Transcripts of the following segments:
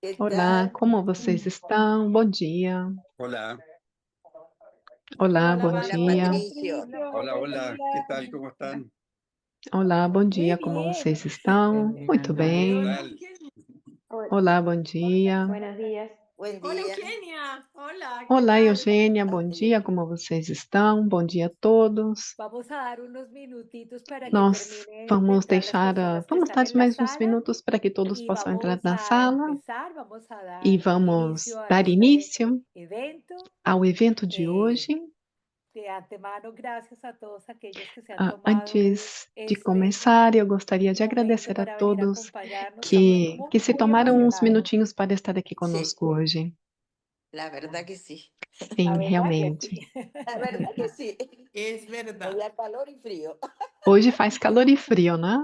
¿Qué Olá, tal? como vocês estão? Bom dia. Hola, Olá, Hola, bom Hola, dia. Patricio. Patricio, hola, buen hola, ¿qué día. tal? ¿Cómo están? Olá, bom Muy dia. Como bien. vocês estão? Muito ¿Qué bem. tal? Olá, bom dia. Buenos días. Buen Hola, día. Eugenia. Hola, ¿qué Olá, tal? Eugênia. Bom dia. Como vocês estão? Bom dia a todos. Vamos a dar unos minutitos para que Nós termine de vamos entrar las deixar, personas que vamos están dar en la mais uns sala minutos para que todos y possam entrar vamos na a sala empezar, vamos a e dar vamos inicio a dar este início evento. ao evento de Eh, hoje. de antemano, gracias a todos aquellos que se han tomado Antes de este começar, eu gostaria de momento agradecer a para venir a todos acompañarnos. Estamos que se muy tomaram uns emocionados. minutinhos para estar aqui Sí, conosco hoje. la verdad que sí. Sim, La verdad que realmente. sí. La verdad que sí. Es Hoy verdad. da calor y frío. Hoje faz calor e frio, né?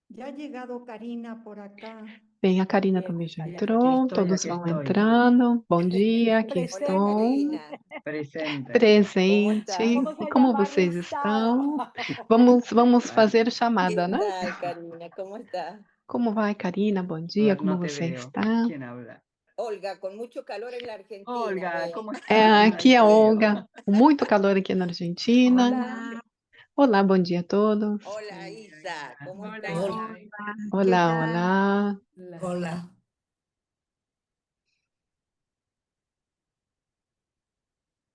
Ya ha llegado Karina por acá. Bem, a Karina Bien, também já está ya. entrou, todos vão entrando. Bom dia, aqui Hola, Presente. estou. Karina. Presente. ¿Cómo Presente. estás? Vamos E a como llamarle vocês estado. estão? Vamos Vale. fazer ¿Qué chamada, né? tal, Karina? ¿Cómo estás? Como vai, Karina? Bom A dia, ver, como no te você veo. está? ¿Quién habla? Olga, con mucho calor en la Argentina, Olga, veo. ¿cómo É, estás? aqui Ahí é a te Olga. veo. Com muito calor aqui na Argentina. Hola. Olá, bom dia a todos. Hola, Buen día, Isa. Isa. ¿Cómo Hola, estás? Isa. ¿Qué Olá, tal? olá. Hola.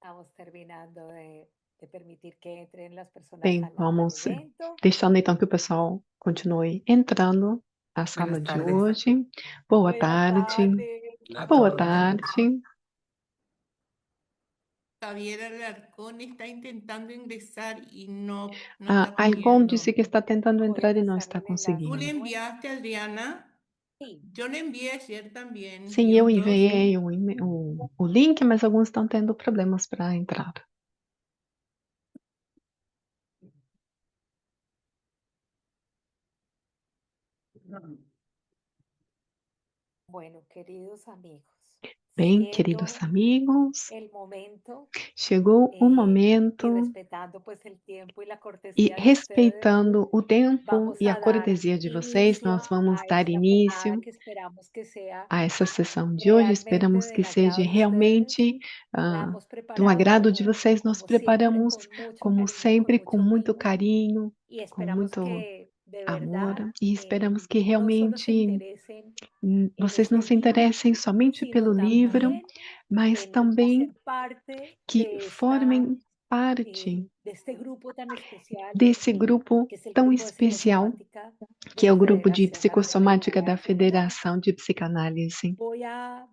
Estamos terminando de permitir que entren las personas Bem, al vamos evento. deixando então que o pessoal continue entrando na sala Buenas de tardes. hoje. Boa Buenas tarde. tardes. A Boa todos. tarde. Javier Alarcón está intentando ingresar y no Ah, está Alcon pudiendo. disse que está tentando Voy a entrar e não pasarle está el enlace. ¿Tú conseguindo. le enviaste, Adriana? Sí. Yo le envié ayer también. Sim, ¿Y eu otros? enviei o link, mas alguns estão tendo problemas para entrar. Bueno, queridos amigos, Bem, queridos siguiendo amigos, el momento chegou o y momento respetando pues el tiempo y la e cortesía de ustedes, respeitando o tempo vamos e a a dar cortesia de vocês, inicio nós vamos a dar esta jornada início que esperamos que sea a essa sessão de hoje. realmente Esperamos que del seja agrado de ustedes. realmente La ah, hemos do preparado agrado de vocês. Nós como siempre, preparamos, con mucho como cariño, con sempre, com mucho muito mimo carinho, y com esperamos muito que de amor, verdad e esperamos que no solo se realmente interesen en vocês não este se libro, interessem somente sino pelo livro, también mas en também hacer parte que formem parte de este grupo tan especial desse grupo que es el tão grupo de especial, psicosomática de que é la o grupo de Federación psicossomática Latinoamericana da de Psicoanálisis. Federação de Psicanálise.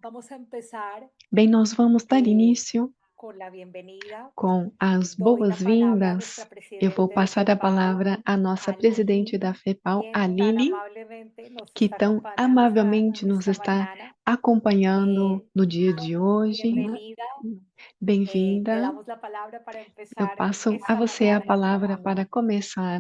Vamos a empezar Bem, nós vamos dar início con la bienvenida. com as Doy la palabra a boas-vindas. nuestra Eu vou presidente de passar a FEPAL, palavra à nossa a presidente Lili, da FEPAL, a quien tan Lili, amablemente nos que está tão acompañando amavelmente nos esta está mañana. acompanhando no dia de hoje. Bienvenida. Le Bem-vinda. damos la palabra para Eu empezar passo a esta você a mañana. palavra para começar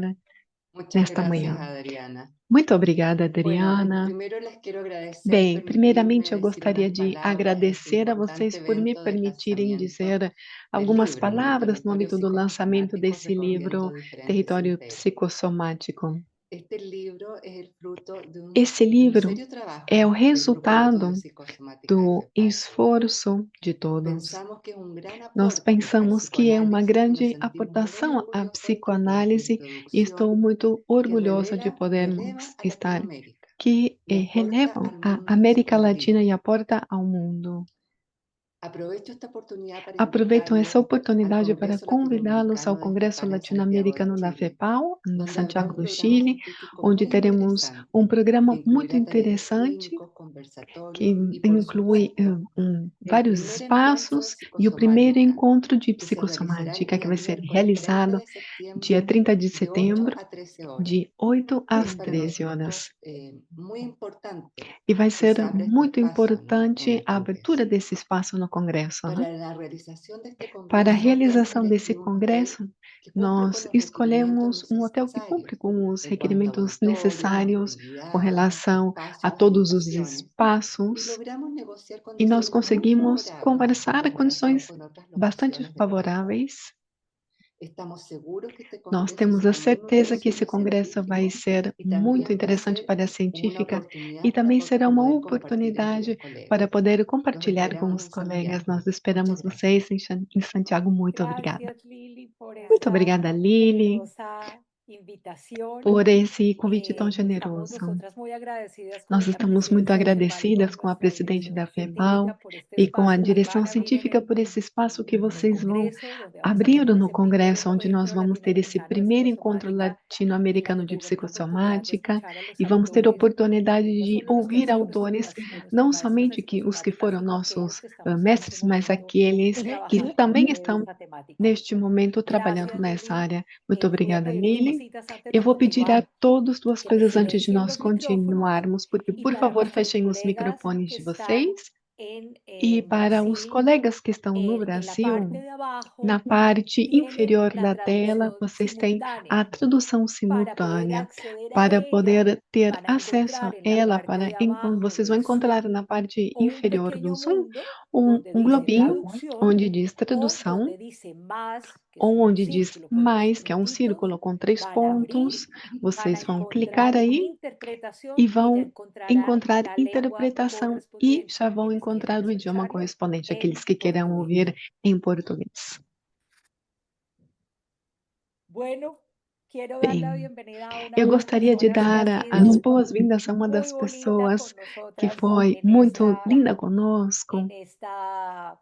Muchas nesta gracias, manhã. Adriana. Muito obrigada, Bueno, Adriana. primero les quiero agradecer Bem, permitirme primeiramente eu decir gostaria unas de palabras en este agradecer a vocês importante por me evento del permitirem lanzamiento dizer del algumas libro, palavras no Territorios âmbito do lançamento Psicosomáticos desse recorriendo livro, diferentes Território imperios. Psicossomático. Este libro es el fruto Esse de un livro serio trabajo é o del Grupo de resultado Estudios Psicosomática de do FEPAL. esforço de todos. Pensamos que es un gran Nós aporte para el pensamos que é uma psicoanálisis y nos grande sentimos muy aportação à orgullosos de que la psicoanálise e estou introducción muito que orgulhosa de revela y podermos eleva a estar Latinoamérica que y aporta relevam al a mundo el América Latina e psicoanalismo. aporta ao mundo. Aprovecho esta oportunidad para Aproveitam essa invitarlos al oportunidade para Congreso convidá-los ao Latinoamericano de Congresso FEPAL en Santiago de Latino-Americano da Chile, FEPAL, em donde habrá Santiago un do programa Chile, científico onde muy teremos interesante um que programa muito incluirá talleres interessante clínicos, que conversatorios y, por inclui supuesto, el vários primer encuentro de espaços e o primeiro psicosomática encontro de que se realizará el psicossomática, que día vai ser miércoles 30 realizado de dia septiembre 30 de de 8 setembro, a 13 horas. de 8 Es às para 13 horas. nosotros muy importante E vai que se ser abra este muito espacio, ¿no?, en importante el a abertura Congreso. desse espaço no Congresso, né? Para la realización de este Para a congreso hemos realização desse elegido un hotel congresso, que cumple con nós los requerimientos escolhemos um hotel que cumpre necesarios com os en cuanto a requerimentos auditorio, necessários com disponibilidad, relação a espacios, todos os habitaciones, y espaços logramos negociar e nós condiciones muy conseguimos favorables en conversar comparación condições con otras bastante locaciones de FEPAL. favoráveis Nós temos a certeza que esse congresso vai ser muito interessante para a científica e também será uma oportunidade para poder compartilhar com os colegas. Nós esperamos vocês em Santiago. Muito obrigada. Gracias, Lili, por Muito esta obrigada, Lili, generosa invitación. por esse convite tão Estamos generoso. nosotras muy agradecidas con Nós esta estamos muito presidencia FEPAL y agradecidas con com a nuestra presidente dirección da FEPAL científica por este e com a espacio que direção van a abrir científica por esse espaço que en el vocês vão Congreso, donde vamos a abrir tener no ese primer congresso, onde nós encuentro vamos ter esse latinoamericano de primeiro encontro psicosomática, latino-americano donde de tuve la oportunidad de psicossomática escuchar a los e vamos ter a autores, oportunidade no de solo los que han ouvir sido nuestros, autores, nuestros não maestros somente en os que psicosomática, foram sino nossos aquellos que estamos en este mestres, mas momento aqueles que trabajando também sobre estão esta temática. neste momento trabalhando Gracias, nessa Lili. área. Muito Voy a obrigada, pedir dos Lili. cositas antes Eu de vou pedir a continuar, todos duas que me coisas antes de silencien nós los micrófonos continuarmos, porque, y por para favor, nuestros fechem os colegas microfones que de están vocês. en E para os Brasil, colegas que estão no en la Brasil, parte de abajo na parte tienen inferior la da tela, traducción vocês têm a simultánea. tradução Para poder simultânea. acceder a Para ella, poder ter van a acesso a encontrar en la ela, parte de vocês abajo vão del Zoom encontrar na parte un inferior do pequeño Zoom mundo um donde dice globinho traducción onde diz o tradução, donde dice más, que es ou un onde diz círculo con tres mais, que é um puntitos. círculo com 3 Van a abrir, pontos. van a Vocês vão clicar encontrar aí interpretación e y ya vão encontrarán encontrar la lengua interpretação e correspondiente já vão quienes encontrar quieran o idioma escucharlo correspondente, en aqueles que queiram portugués. ouvir em português. Bueno, quiero dar la Bem, bienvenida a una eu de las gostaria de personas que ha dar as sido boas-vindas a uma muy das bonita pessoas con que nosotras foi muito linda conosco en esta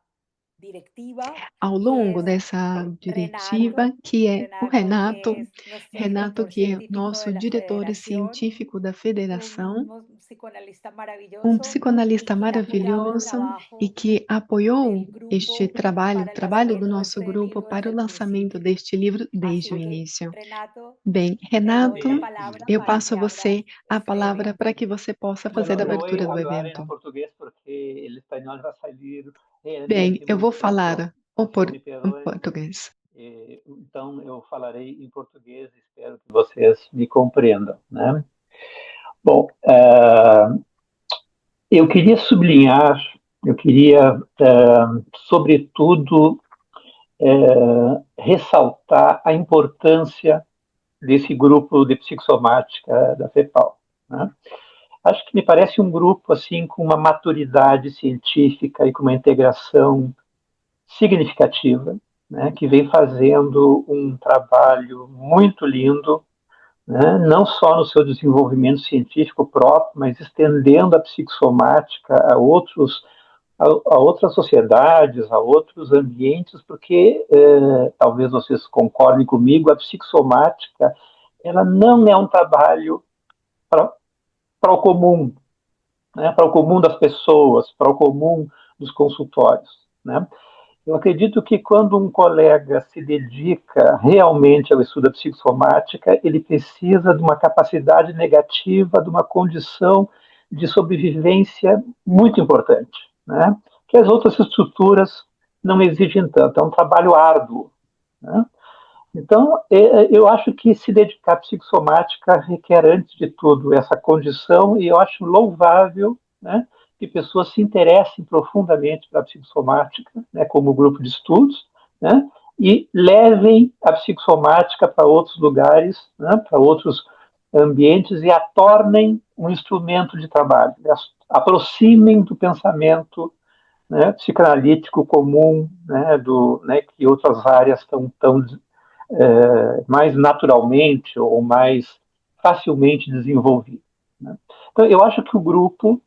directiva ao y longo es dessa Renato, diretiva, que é o Renato, que es nuestro Renato, director que é científico nosso de la diretor federación, científico da federação, un psicoanalista maravilloso psicanalista y quien ha apoyado el maravilhoso trabajo e que apoiou del grupo este trabalho, o para el trabalho do lanzamiento de nosso este grupo libro para desde o el lançamento principio. deste livro desde o Así que, início. Renato, Bem, te doy Renato, la palabra eu para passo a que abras você a este palavra evento. para que você possa fazer a Bueno, lo voy abertura a do hablar en evento. portugués porque el español va a salir Bem, realmente eu vou muy pronto. falar Então, me em perdoem. português. Então, eu falarei em português, espero que vocês me compreendam, né? Bom, eu queria sublinhar, sobretudo, ressaltar a importância desse grupo de psicossomática da FEPAL, né? Acho que me parece um grupo assim com uma maturidade científica e com uma integração significativa, né, que vem fazendo um trabalho muito lindo, né, não só no seu desenvolvimento científico próprio, mas estendendo a psicossomática a outras sociedades, a outros ambientes, porque talvez vocês concordem comigo, a psicossomática ela não é um trabalho para o comum, né, para o comum das pessoas, para o comum dos consultórios, né? Eu acredito que quando um colega se dedica realmente ao estudo da psicossomática, ele precisa de uma capacidade negativa, de uma condição de sobrevivência muito importante, né? Que as outras estruturas não exigem tanto. É um trabalho árduo, né? Então, eu acho que se dedicar à psicossomática requer, antes de tudo, essa condição, e eu acho louvável, né, que pessoas se interessem profundamente pela psicossomática, né, como grupo de estudos, né, e levem a psicossomática para outros lugares, né, para outros ambientes, e a tornem um instrumento de trabalho, aproximem do pensamento, né, psicanalítico comum, né, que outras áreas estão mais naturalmente ou mais facilmente desenvolvido, né? Então, eu acho que o grupo,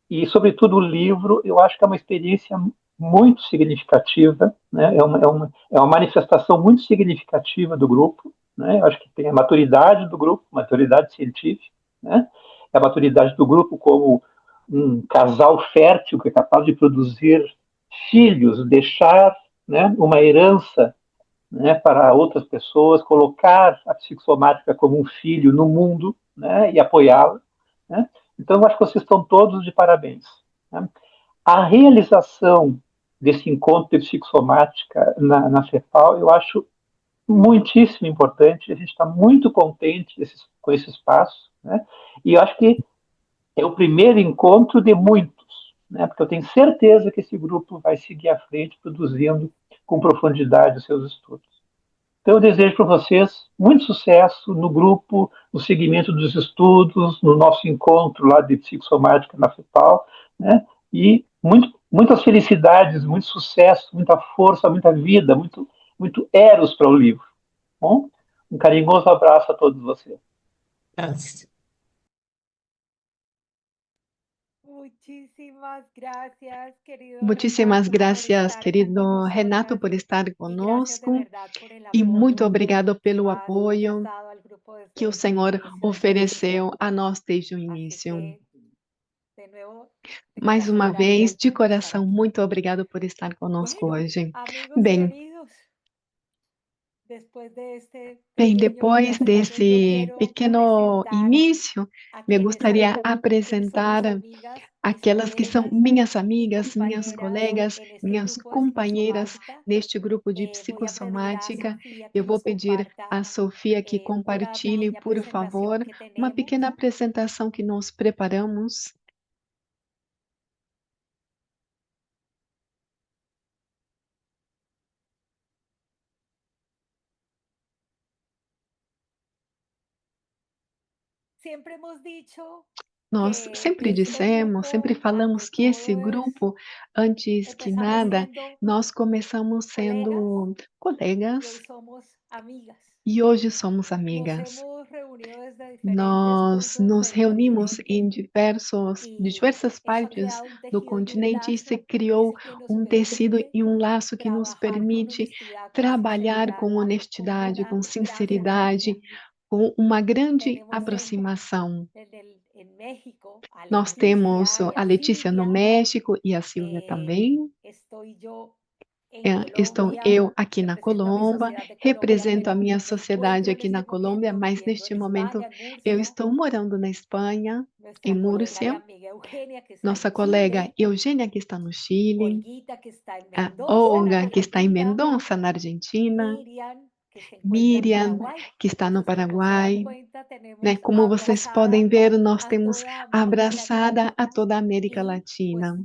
e sobretudo o livro, eu acho que é uma experiência muito significativa, né? É uma manifestação muito significativa do grupo, né? Eu acho que tem a maturidade do grupo, maturidade científica, né? A maturidade do grupo como um casal fértil que é capaz de produzir filhos, deixar, né, uma herança, né, para outras pessoas, colocar a psicossomática como um filho no mundo, né, e apoiá-la, né? Então, eu acho que vocês estão todos de parabéns, né? A realização desse encontro de psicossomática na FEPAL, eu acho muitíssimo importante, a gente está muito contente com esse espaço, né? E eu acho que é o primeiro encontro de muitos, né? Porque eu tenho certeza que esse grupo vai seguir à frente produzindo com profundidade os seus estudos. Então, eu desejo para vocês muito sucesso no grupo, no segmento dos estudos, no nosso encontro lá de psicossomática na FEPAL, né? E muitas felicidades, muito sucesso, muita força, muita vida, muito eros para o livro. Bom, um carinhoso abraço a todos vocês. Gracias. Muitíssimas graças, querido Renato, por estar conosco e muito obrigado pelo apoio que o Senhor ofereceu a nós desde o início. Mais uma vez, de coração, muito obrigado por estar conosco hoje. Bem, depois desse pequeno início, me gostaria de apresentar aquelas que são minhas amigas, minhas colegas, minhas companheiras neste grupo de psicossomática. Eu vou pedir a Sofia que compartilhe, por favor, uma pequena apresentação que nós preparamos. Nós sempre dissemos, sempre falamos que esse grupo, antes que nada, nós começamos sendo colegas e hoje somos amigas. Nós nos reunimos em diversas partes do continente e se criou um tecido e um laço que nos permite trabalhar com honestidade, com sinceridade, com uma grande aproximação. Nós temos a Letícia no México e a Silvia também. Estou eu aqui na Colômbia, represento a minha sociedade aqui na Colômbia, mas neste momento eu estou morando na Espanha, em Múrcia. Nossa colega Eugênia, que está no Chile, a Olga, que está em Mendoza, na Argentina, Miriam, que está no Paraguai. Né? Como vocês podem ver, nós temos abraçada a toda a América Latina.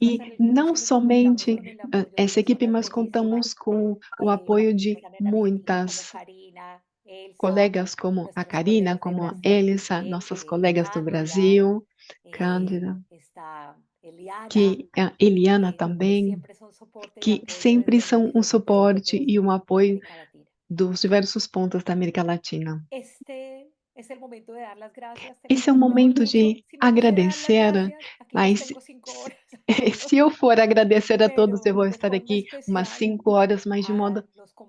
E não somente essa equipe, mas contamos com o apoio de muitas colegas, como a Karina, como a Elisa, nossas colegas do Brasil, Cândida, a Eliana também, que sempre são um suporte e um apoio dos diversos pontos da América Latina. Esse é o momento de agradecer, mas se eu for agradecer a todos, eu vou estar aqui umas 5 horas, mas de modo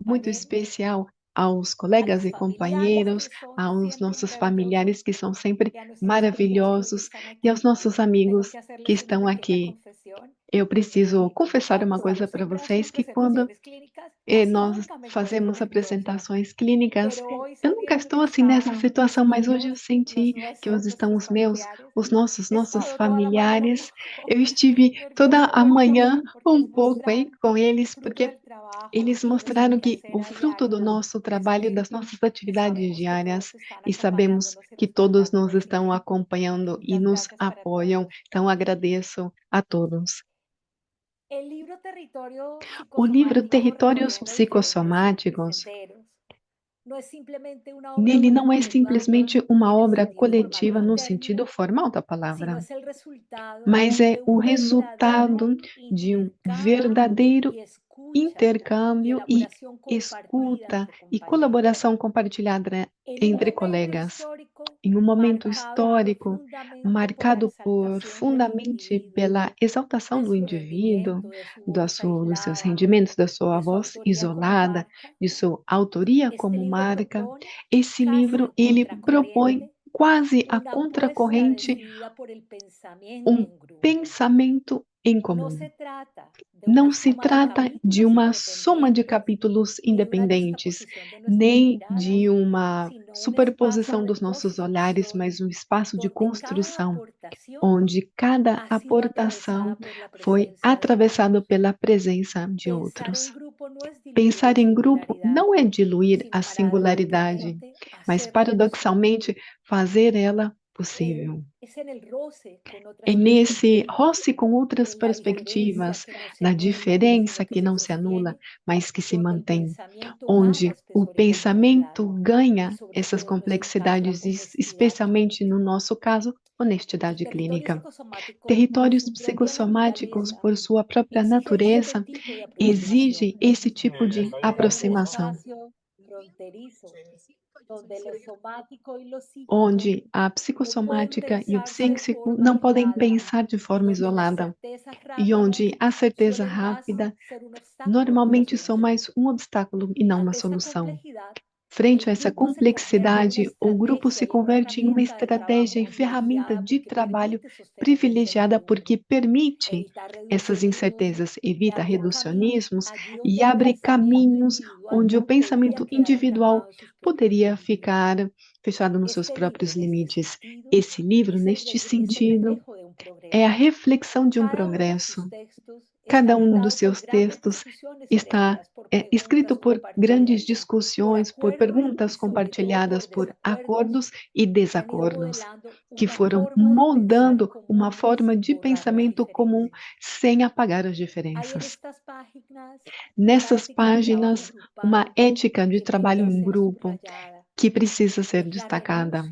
muito especial aos colegas e companheiros, aos nossos familiares que são sempre maravilhosos e aos nossos amigos que estão aqui. Eu preciso confessar uma coisa para vocês, que quando nós fazemos apresentações clínicas, eu nunca estou assim nessa situação, mas hoje eu senti que hoje estão os nossos familiares. Eu estive toda a manhã um pouco aí com eles, porque eles mostraram que o fruto do nosso trabalho, das nossas atividades diárias, e sabemos que todos nos estão acompanhando e nos apoiam, então agradeço a todos. O livro Territórios Psicossomáticos, nele não é simplesmente uma obra coletiva no sentido formal da palavra, mas é o resultado de um verdadeiro intercâmbio e escuta e colaboração compartilhada entre colegas. Em um momento histórico marcado fundamentalmente pela exaltação do indivíduo, dos seus rendimentos, da sua voz isolada, de sua autoria como marca, esse livro ele propõe quase a contracorrente um pensamento em comum. Não se trata de uma soma de capítulos independentes, nem de uma superposição dos nossos olhares, mas um espaço de construção, onde cada aportação foi atravessada pela presença de outros. Pensar em grupo não é diluir a singularidade, mas paradoxalmente fazer ela possível. É É nesse roce com outras perspectivas, na diferença que não se anula, mas que se mantém, onde o pensamento ganha essas complexidades, especialmente no nosso caso, honestidade clínica. Territórios psicossomáticos, por sua própria natureza, exigem esse tipo de aproximação, onde a psicossomática e o psíquico não podem pensar de forma isolada, e onde a certeza rápida normalmente são mais um obstáculo e não uma solução. Frente a essa complexidade, o grupo se converte em uma estratégia e ferramenta de trabalho privilegiada porque permite essas incertezas, evita reducionismos e abre caminhos onde o pensamento individual poderia ficar fechado nos seus próprios limites. Esse livro, neste sentido, é a reflexão de um progresso. Cada um dos seus textos está escrito por grandes discussões, por perguntas compartilhadas, por acordos e desacordos, que foram moldando uma forma de pensamento comum sem apagar as diferenças. Nessas páginas, uma ética de trabalho em grupo que precisa ser destacada,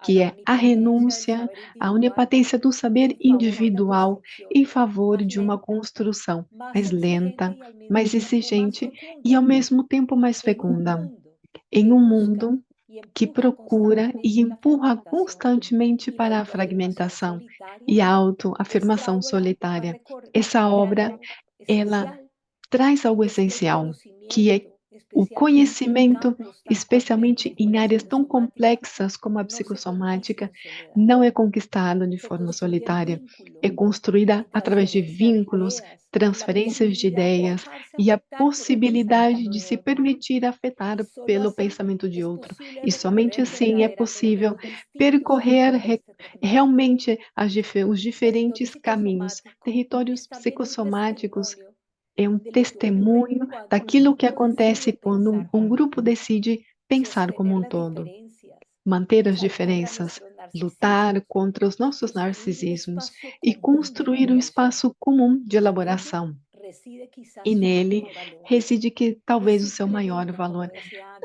que é a renúncia à onipotência do saber individual em favor de uma construção mais lenta, mais exigente e, ao mesmo tempo, mais fecunda, em um mundo que procura e empurra constantemente para a fragmentação e a autoafirmação solitária. Essa obra, ela traz algo essencial, que é o conhecimento, especialmente em áreas tão complexas como a psicossomática, não é conquistado de forma solitária, é construída através de vínculos, transferências de ideias e a possibilidade de se permitir afetar pelo pensamento de outro. E somente assim é possível percorrer realmente os diferentes caminhos. Territórios psicossomáticos é um testemunho daquilo que acontece quando um grupo decide pensar como um todo, manter as diferenças, lutar contra os nossos narcisismos e construir um espaço comum de elaboração. E nele reside que talvez o seu maior valor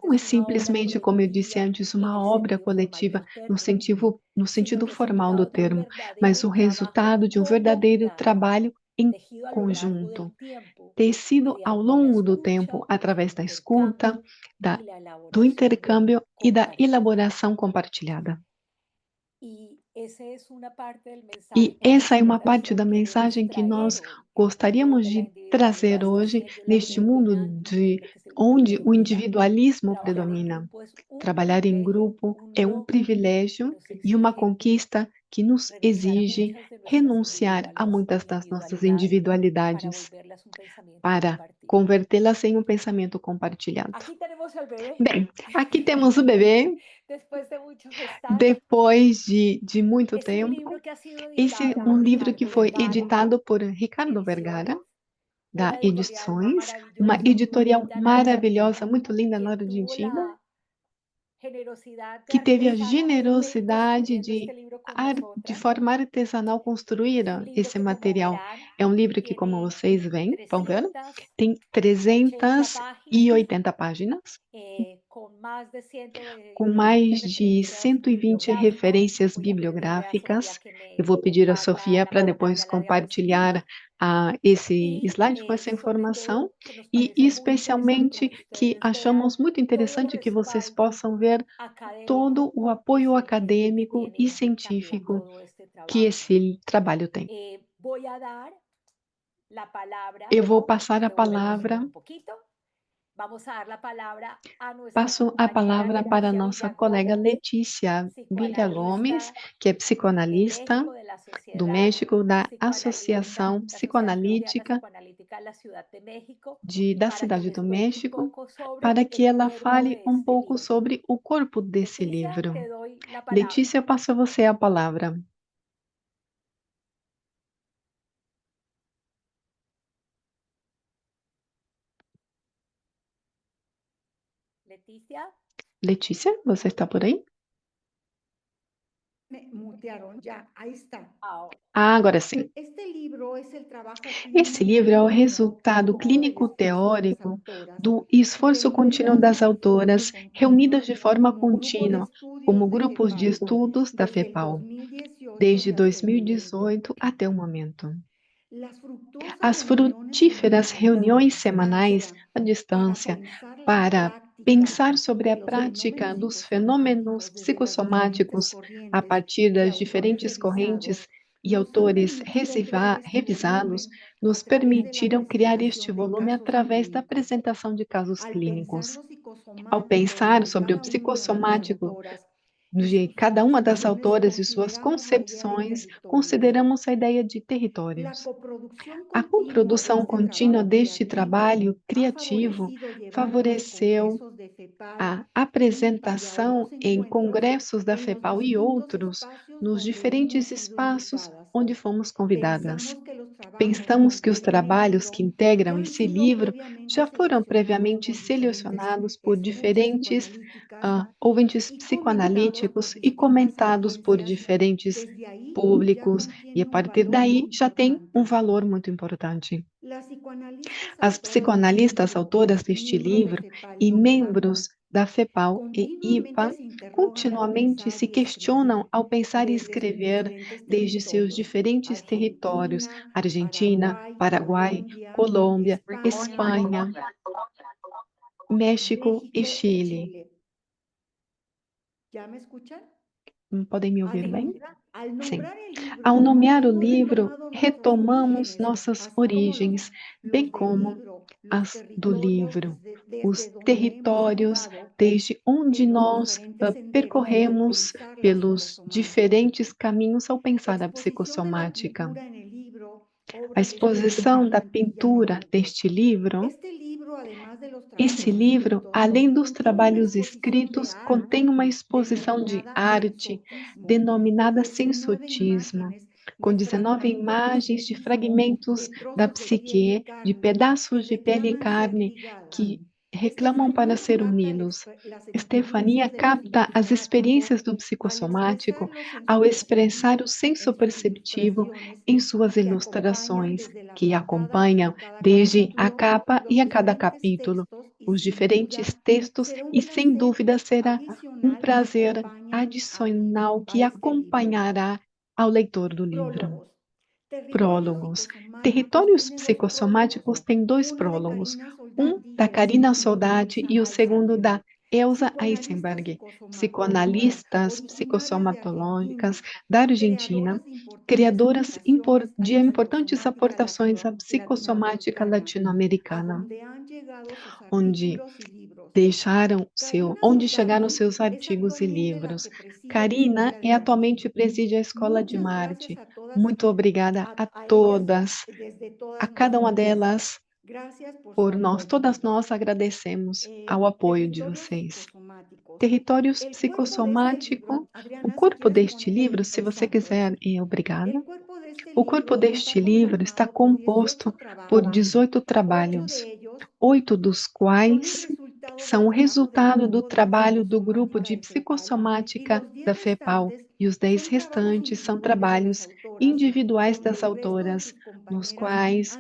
não é simplesmente, como eu disse antes, uma obra coletiva no sentido formal do termo, mas o resultado de um verdadeiro trabalho em conjunto, tecido ao longo do tempo através da escuta, do intercâmbio e da elaboração compartilhada. E essa é uma parte da mensagem que nós gostaríamos de trazer hoje neste mundo onde o individualismo predomina. Trabalhar em grupo é um privilégio e uma conquista que nos exige renunciar a muitas das nossas individualidades para convertê-las em um pensamento compartilhado. Bem, aqui temos o bebê. Depois de muito tempo, esse é um livro que foi editado por Ricardo Vergara, da Edições, uma editorial maravilhosa, muito linda na Argentina, que teve a generosidade de forma artesanal construir esse material. É um livro que, como vocês vão ver, tem 380 páginas, com mais de 120 referências bibliográficas. Eu vou pedir a Sofia para depois compartilhar esse slide com essa informação e, especialmente, que achamos muito interessante que vocês possam ver todo o apoio acadêmico e científico que esse trabalho tem. Eu vou passar a palavra. Passo a palavra para a nossa colega Letícia Villagomes, que é psicoanalista do México, da Associação Psicoanalítica da Cidade do México, para que ela fale um pouco sobre o corpo desse livro. Letícia, passo a você a palavra. Letícia, você está por aí? mutearon, ya, ahí está. Ah, agora sim. Este libro es el trabajo Esse clínico livro é o teórico resultado del clínico esfuerzo de las teórico autoras, do esforço contínuo das autoras reunidas de forma como grupo de contínua estudios como de grupos de FEPAL, estudos da desde el FEPAL, 2018 desde hasta este momento. 2018 até o momento. Las fructuosas As reuniones frutíferas semanales reuniões a semanais distancia à distância pensar la para práctica pensar sobre de a los prática fenómenos dos fenômenos desde las diferentes psicossomáticos a corrientes partir y das autores diferentes correntes revisados e nos han autores permitido crear este revisados, volumen nos a través de la permitiram criar este presentación de volume casos através da clínicos. apresentação de casos Al pensar clínicos. lo Ao psicosomático pensar desde sobre o cada una de las psicossomático autoras y de sus cada uma das concepciones, autoras e suas consideramos la idea de concepções, territorios. consideramos a ideia de La territórios. coproducción A continua de coprodução este contínua trabajo deste creativo trabalho ha criativo favorecido llevar a los favoreceu congresos de FEPAL, a IPA y a apresentação otros em encuentros congressos da en los FEPAL e distintos outros espacios nos donde diferentes hemos sido espaços invitadas. onde fomos convidadas. Pensamos que los trabajos Pensamos que os integran el trabalhos que libro ya integram han esse sido livro previamente já foram seleccionados previamente por diferentes selecionados por escuchas diferentes psicoanalíticas ouvintes y comentados psicoanalíticos por e distintas comentados por audiencias. diferentes Desde ahí ya públicos, e a contiene un partir valor daí já tem um importante. valor muito importante. Las psicoanalistas As autoras de este psicoanalistas libro autoras y deste miembros de livro FEPAL e y OIPA membros da FEPAL e continuamente IPA se interrogan al continuamente pensar se y escribir questionam ao pensar e desde sus escrever diferentes desde seus territorios: diferentes territórios: Argentina, Argentina, Paraguai, Colombia, Colômbia, España, Espanha, México e México y Chile. Chile. ¿Ya me escuchan? Podem me Al, ouvir bem? al Sim. nombrar el libro, Ao nomear o hemos livro, retomado nuestros retomamos orígenes, nossas así como origens, bem los del como libro, los as do territorios livro, desde os donde hemos territórios andado desde onde en los nós diferentes senderos al percorremos pensar la pelos psicosomática. diferentes caminhos ao La pensar a exposición de la psicosomática. pintura en el libro, A obra de exposição da Cecilia pintura Mantilla. deste livro, Este libro, además de los esse trabajos livro, escritos, além dos contiene una trabalhos exposición de escritos, arte contém uma exposição de denominada arte sensotismo, denominada con 19 sensotismo, imágenes com de 19 fragmentos del imagens de psiquismo, fragmentos de da trozos de piel y psique, de carne, que pedaços de pele e reclaman ser carne ligadas. que reclamam para ser Estefanía capta unidos. las Estefania experiencias del capta as psicosomático experiências do al psicossomático expresar lo ao senso expressar o perceptivo senso en sus perceptivo ilustraciones em suas que acompañan ilustrações, desde la que portada acompanham hasta cada desde a capítulo capa los e a cada diferentes capítulo textos y os sin diferentes duda textos será un e, sem placer dúvida, será um adicional que prazer acompaña adicional a que este libro. acompanhará ao leitor do livro. Prólogos. Prólogos. Territórios Territórios psicossomáticos têm dois uno de prólogos, Karina Soldati um da y el Karina segundo de Soldati Elsa e o segundo da Eisenberg. Elsa Psicoanalistas Eisenberg, psicosomatólogas psicoanalistas originarias de psicossomatológicas Argentina, da Argentina, creadoras de importantes aportações à psicossomática latino-americana, a donde han llegado sus onde artículos y libros. onde chegaram seus artigos e livros. Karina atualmente preside a Escola de Marte. Muito obrigada a todas, a cada uma delas, por nós. Todas nós agradecemos ao apoio de vocês. Territórios psicossomático, o corpo deste livro, se você quiser, obrigada. O corpo deste livro está composto por 18 trabalhos, 8 dos quais são o resultado do trabalho do grupo de psicossomática da FEPAL, e os 10 restantes são trabalhos individuais das autoras, nos quais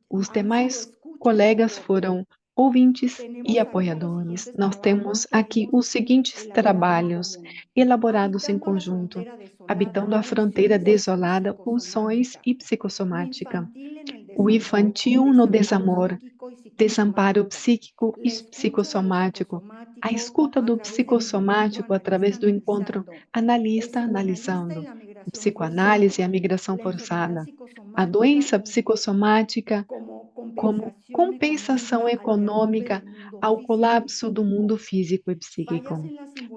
os demais colegas foram ouvintes e apoiadores. Nós temos aqui os seguintes trabalhos elaborados em conjunto: Habitando a Fronteira Desolada, Pulsões e Psicossomática. O Infantil no Desamor, Desamparo Psíquico e Psicossomático. A escuta do psicossomático através do encontro analista-analisando. A psicoanálise e a migração forçada. A doença psicossomática como compensação econômica ao colapso do mundo físico e psíquico.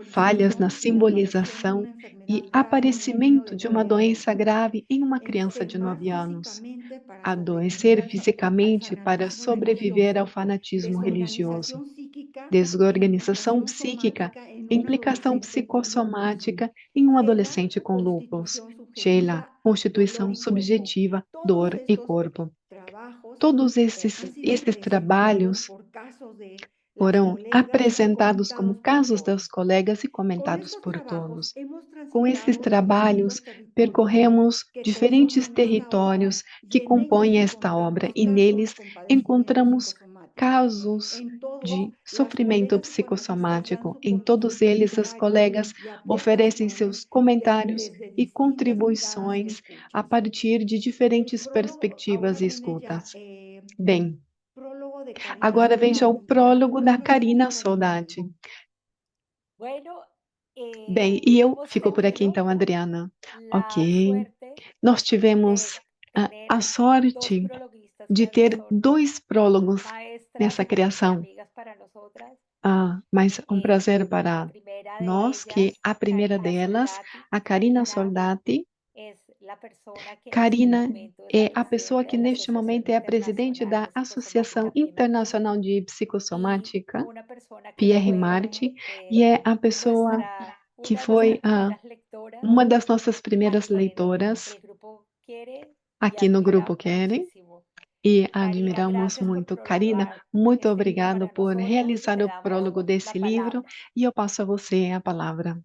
Falhas na simbolização e aparecimento de uma doença grave em uma criança de 9 anos. Adoecer fisicamente para sobreviver ao fanatismo religioso. Desorganização psíquica, implicação psicossomática em um adolescente com lúpus. Sheila, constituição subjetiva, dor e corpo. Todos esses trabalhos foram colegas apresentados como comentados por casos todos. dos colegas e Con comentados estos por trabajos todos. hemos Com esses transitado trabalhos, distintos territorios percorremos que diferentes conforman esta obra territórios que y en ellos compõem esta obra, encontramos e casos neles con padecimientos encontramos psicosomáticos. casos En todo, de las sofrimento colegas psicoanalistas dan psicossomático. sus Em todos comentarios eles, as colegas y oferecem seus aportaciones comentários desde e distintas miradas y contribuições a escuchas. partir de El diferentes prólogo ahora perspectivas e viene ya, escutas. Bem, prólogo de Karina agora veja o Soldati. prólogo da Cuéntanos, Karina Karina. Soldati. Bueno, Bem, e eu hemos fico por aqui tenido então, Adriana. la Ok. suerte Nós de tivemos tener a dos sorte prologuistas de que ter son 2 prólogos maestras nessa y criação. amigas para nosotras. Mas um prazer La para primera de nós, que ellas, a primeira Karina delas, Soldati. a Karina Soldati. Es la persona que en este Karina momento es la é a pessoa presidenta que de la neste Asociación momento é a presidente Internacional da de Associação Psicosomática PIE Marchi Internacional de y Psicossomática, una persona que Pierre fue Marti, e é a pessoa que una de foi nuestras primeras lectoras uma das nossas primeiras aquí leitoras el grupo quiere y aqui no Grupo admira Querem, muchísimo. e Karina, admiramos gracias por muito. Karina, prologar muito este libro obrigado para por nosotras y realizar te o damos prólogo desse la livro, palabra. e eu passo a você a palavra.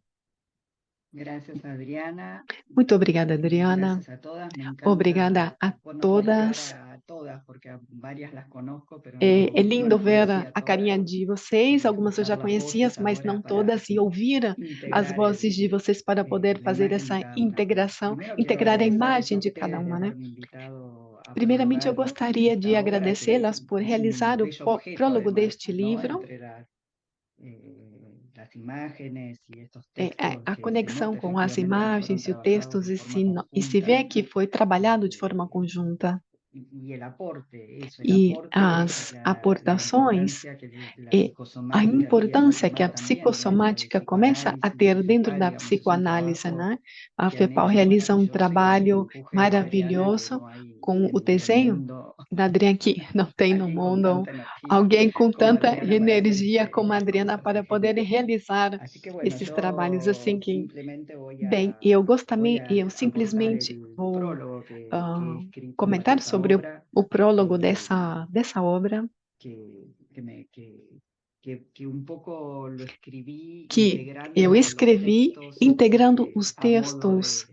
Gracias, Adriana. Muito obrigada, Adriana. Gracias a todas. Me encanta, Obrigada a bueno, todas. publicar a todas, porque a varias las conozco, pero É no lindo las ver conocía a todas. carinha de vocês, algumas eu já Escuchar las conhecia, voces mas ahora não para todas, e ouvir as integrar vozes de vocês para poder la fazer imagen de essa cada una. integração, Primero quiero integrar a agradecerles a imagem de cada ustedes de uma, né? haberme invitado a Primeiramente, eu prologar gostaria de esta obra, que agradecê-las por es realizar un o bello objeto, prólogo además, deste ¿no? livro. Entre las imágenes y estos A textos que se conexão nota com as efectivamente que fueron imagens e os trabajados textos, de e forma se vê que foi trabalhado de forma conjunta. y el aporte, eso, el E aporte, as la aportações importancia que la e a psicosomática adquiere en importância que a particular también dentro del psicossomática começa a psicoanálisis ter y dentro FEPAL, da digamos, es un psicoanálise, trabajo né? A que han FEPAL hecho realiza um maravilloso y con un trabalho empuje de Adriana que maravilhoso no hay com o en el desenho mundo da Adriana, que não tem no alguien con mundo tanta energía alguém com como tanta Adriana para hacer energia como a estas Adriana cosas para tan poder geniales. realizar Así que bueno, esses trabalhos assim yo que, simplemente bem, eu simplesmente el vou prólogo que he escrito para comentar esta sobre obra, o prólogo dessa obra, que un poco lo escribí que integrando eu los escrevi textos integrando os a modo textos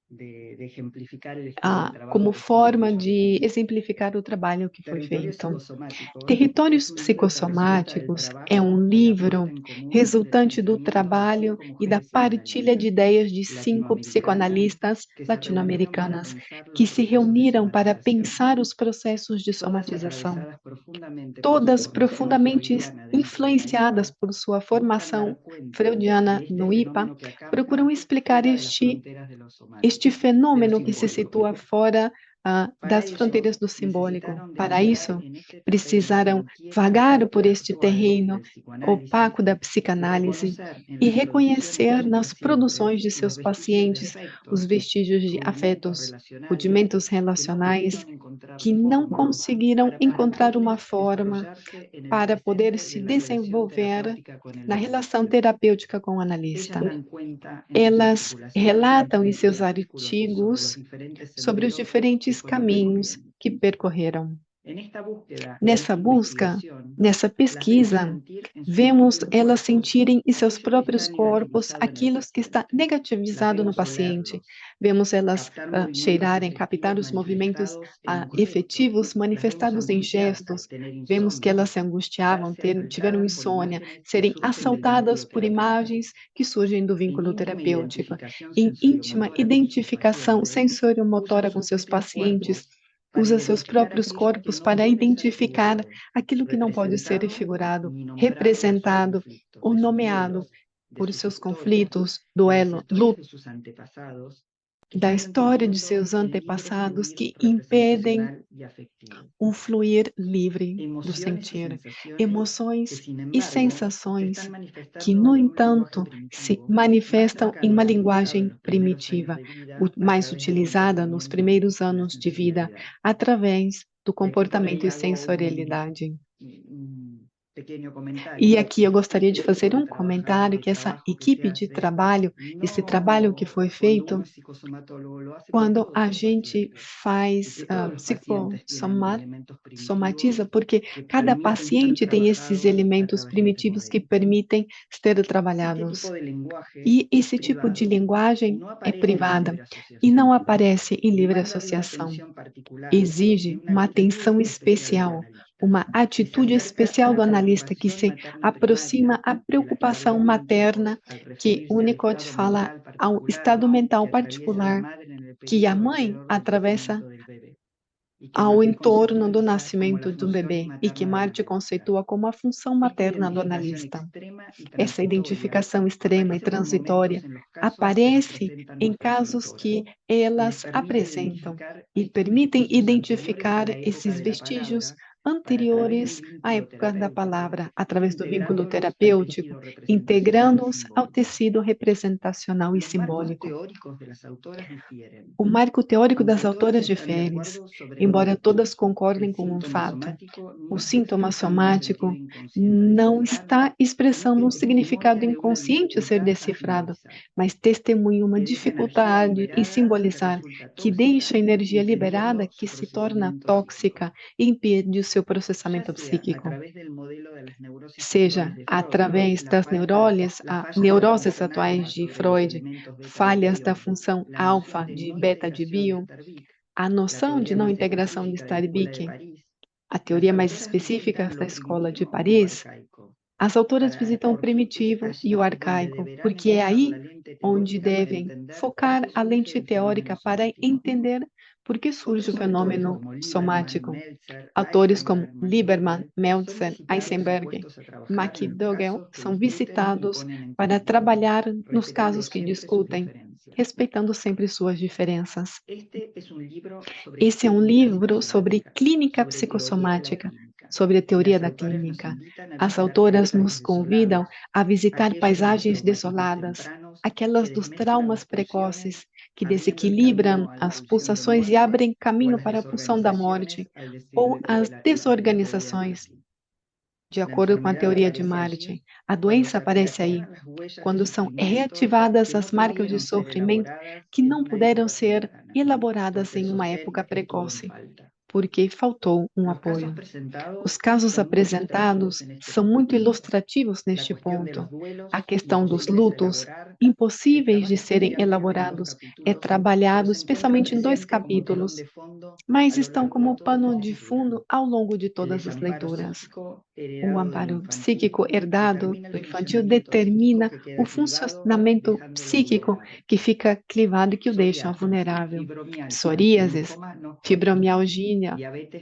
de ejemplificar el estilo del trabajo como que forma yo de hice. exemplificar o trabalho que foi Territorios feito. psicossomáticos Territórios es un libro que resulta del Psicossomáticos trabajo é um y la livro puesta en común de resultante do pensamientos de trabalho 5 e da mujeres partilha de psicoanalistas ideias de 5 latinoamericanas psicoanalistas que se reunieron para latino-americanas pensar que los se procesos de reuniram para somatización, pensar os processos de todas somatização, atravesadas profundamente por su todas formación profundamente freudiana dentro de la influenciadas IPA, por sua buscan dar formação cuenta freudiana de este no IPA, fenómeno que procuram acampa explicar fuera de las fronteras de lo este somático, de lo fenômeno que se simbólico, situa perdón. fora Para das fronteiras eso do simbólico. necesitaron de Para navegar isso, en este terreno precisaram inquieto, vagar por este actual terreno del psicoanálisis opaco da y psicanálise reconocer en e las producciones de reconhecer sus nas pacientes produções de los seus vestigios de pacientes os afectos, vestígios de rudimentos afetos, relacionales rudimentos que no relacionais pudieron encontrar que não forma conseguiram para encontrar uma permitirles forma desarrollarse en el para poder presente se de la relación desenvolver terapéutica con el na relação analista. terapêutica com o Ellas analista. dan cuenta en sus Elas articulaciones, relatam em en sus seus artículos, sobre los artigos diferentes sobre os senderos que diferentes fueron caminhos recorriendo. que percorreram. En esta búsqueda, en Nessa esta busca, investigación, nessa las vemos pesquisa, sentir en sus vemos propios elas cuerpos sentirem em seus aquello que próprios está corpos negativizado en el aquilo que está paciente. Las negativizado no vemos paciente. olerlos, Vemos elas captar movimientos cheirarem, captar efectivos os movimentos manifestados en un gesto. efetivos Las vemos manifestados em angustiarse, gestos. tener Vemos que elas insomnio, se angustiavam, verse tiveram asaltadas por insônia, imágenes que serem surgen del assaltadas vínculo por terapéutico. imagens que surgem do En vínculo íntima terapêutico, identificación em íntima sensoriomotora con sus identificação pacientes, usan sensoriomotora com sus seus propios pacientes, cuerpos para usa seus identificar próprios aquello que corpos no para puede ser identificar figurado, aquilo que não pode ser representado figurado, ni nombrado por sus representado conflictos, ou de sus nomeado duelos, de por sus seus historias, conflitos, de las duelo, historias luto, de sus antepasados, que da siguen história de impidiendo seus el libre antepassados fluir que impedem representacional y afectivo. um fluir livre do Emociones y sentir, sensaciones que, emoções sin e embargo, se sensações están que, manifestando no en un lenguaje entanto, se primitivo, más manifestam em cercano uma al utilizado en linguagem los primeros años primitiva, de vida a mais través del utilizada nos comportamiento primeiros y la anos de vida, sensorialidad. através do Y aquí por comportamento ahí e hago sensorialidade. un E aqui eu gostaria de fazer um comentário que essa equipe de trabalho, esse trabalho que foi feito, quando a gente faz somatiza, porque cada paciente tem esses elementos primitivos que permitem ser trabalhados. E esse tipo de linguagem é privada e não aparece em livre associação. Exige uma atenção especial, uma atitude especial do analista que se aproxima à preocupação materna que Winnicott fala ao estado mental particular que a mãe atravessa ao entorno do nascimento do bebê e que Marty conceitua como a função materna do analista. Essa identificação extrema e transitória aparece em casos que elas apresentam e permitem identificar esses vestígios anteriores à época da palavra, através do vínculo terapêutico, integrando-os ao tecido representacional e simbólico. O marco teórico das autoras difere, embora todas concordem com um fato. O sintoma somático não está expressando um significado inconsciente a ser decifrado, mas testemunha uma dificuldade em simbolizar, que deixa a energia liberada que se torna tóxica e impede o seu processamento psíquico. Seja através das neuroses atuais de Freud, falhas da função alfa de beta de Bion, a noção de não integração de Starbuck, a teoria mais específica da Escola de Paris, as autoras visitam o primitivo e o arcaico, porque é aí onde devem focar a lente teórica para entender por que surge o fenômeno somático. Autores como Lieberman, Meltzer, Eisenberg, McDougall são visitados para trabalhar nos casos que discutem, respeitando sempre suas diferenças. Esse é um livro sobre clínica psicossomática, sobre a teoria da clínica. As autoras nos convidam a visitar paisagens desoladas, aquelas dos traumas precoces, que desequilibram as pulsações e abrem caminho para a pulsão da morte, ou as desorganizações. De acordo com a teoria de Marty, a doença aparece aí, quando são reativadas as marcas de sofrimento que não puderam ser elaboradas em uma época precoce, porque faltou um apoio. Os casos apresentados são muito ilustrativos neste ponto. A questão dos lutos, impossíveis de serem elaborados, é trabalhado especialmente em 2 capítulos, mas estão como pano de fundo ao longo de todas as leituras. O amparo psíquico herdado do infantil determina o funcionamento psíquico que fica clivado e que o deixa vulnerável. Psoríases, fibromialgia,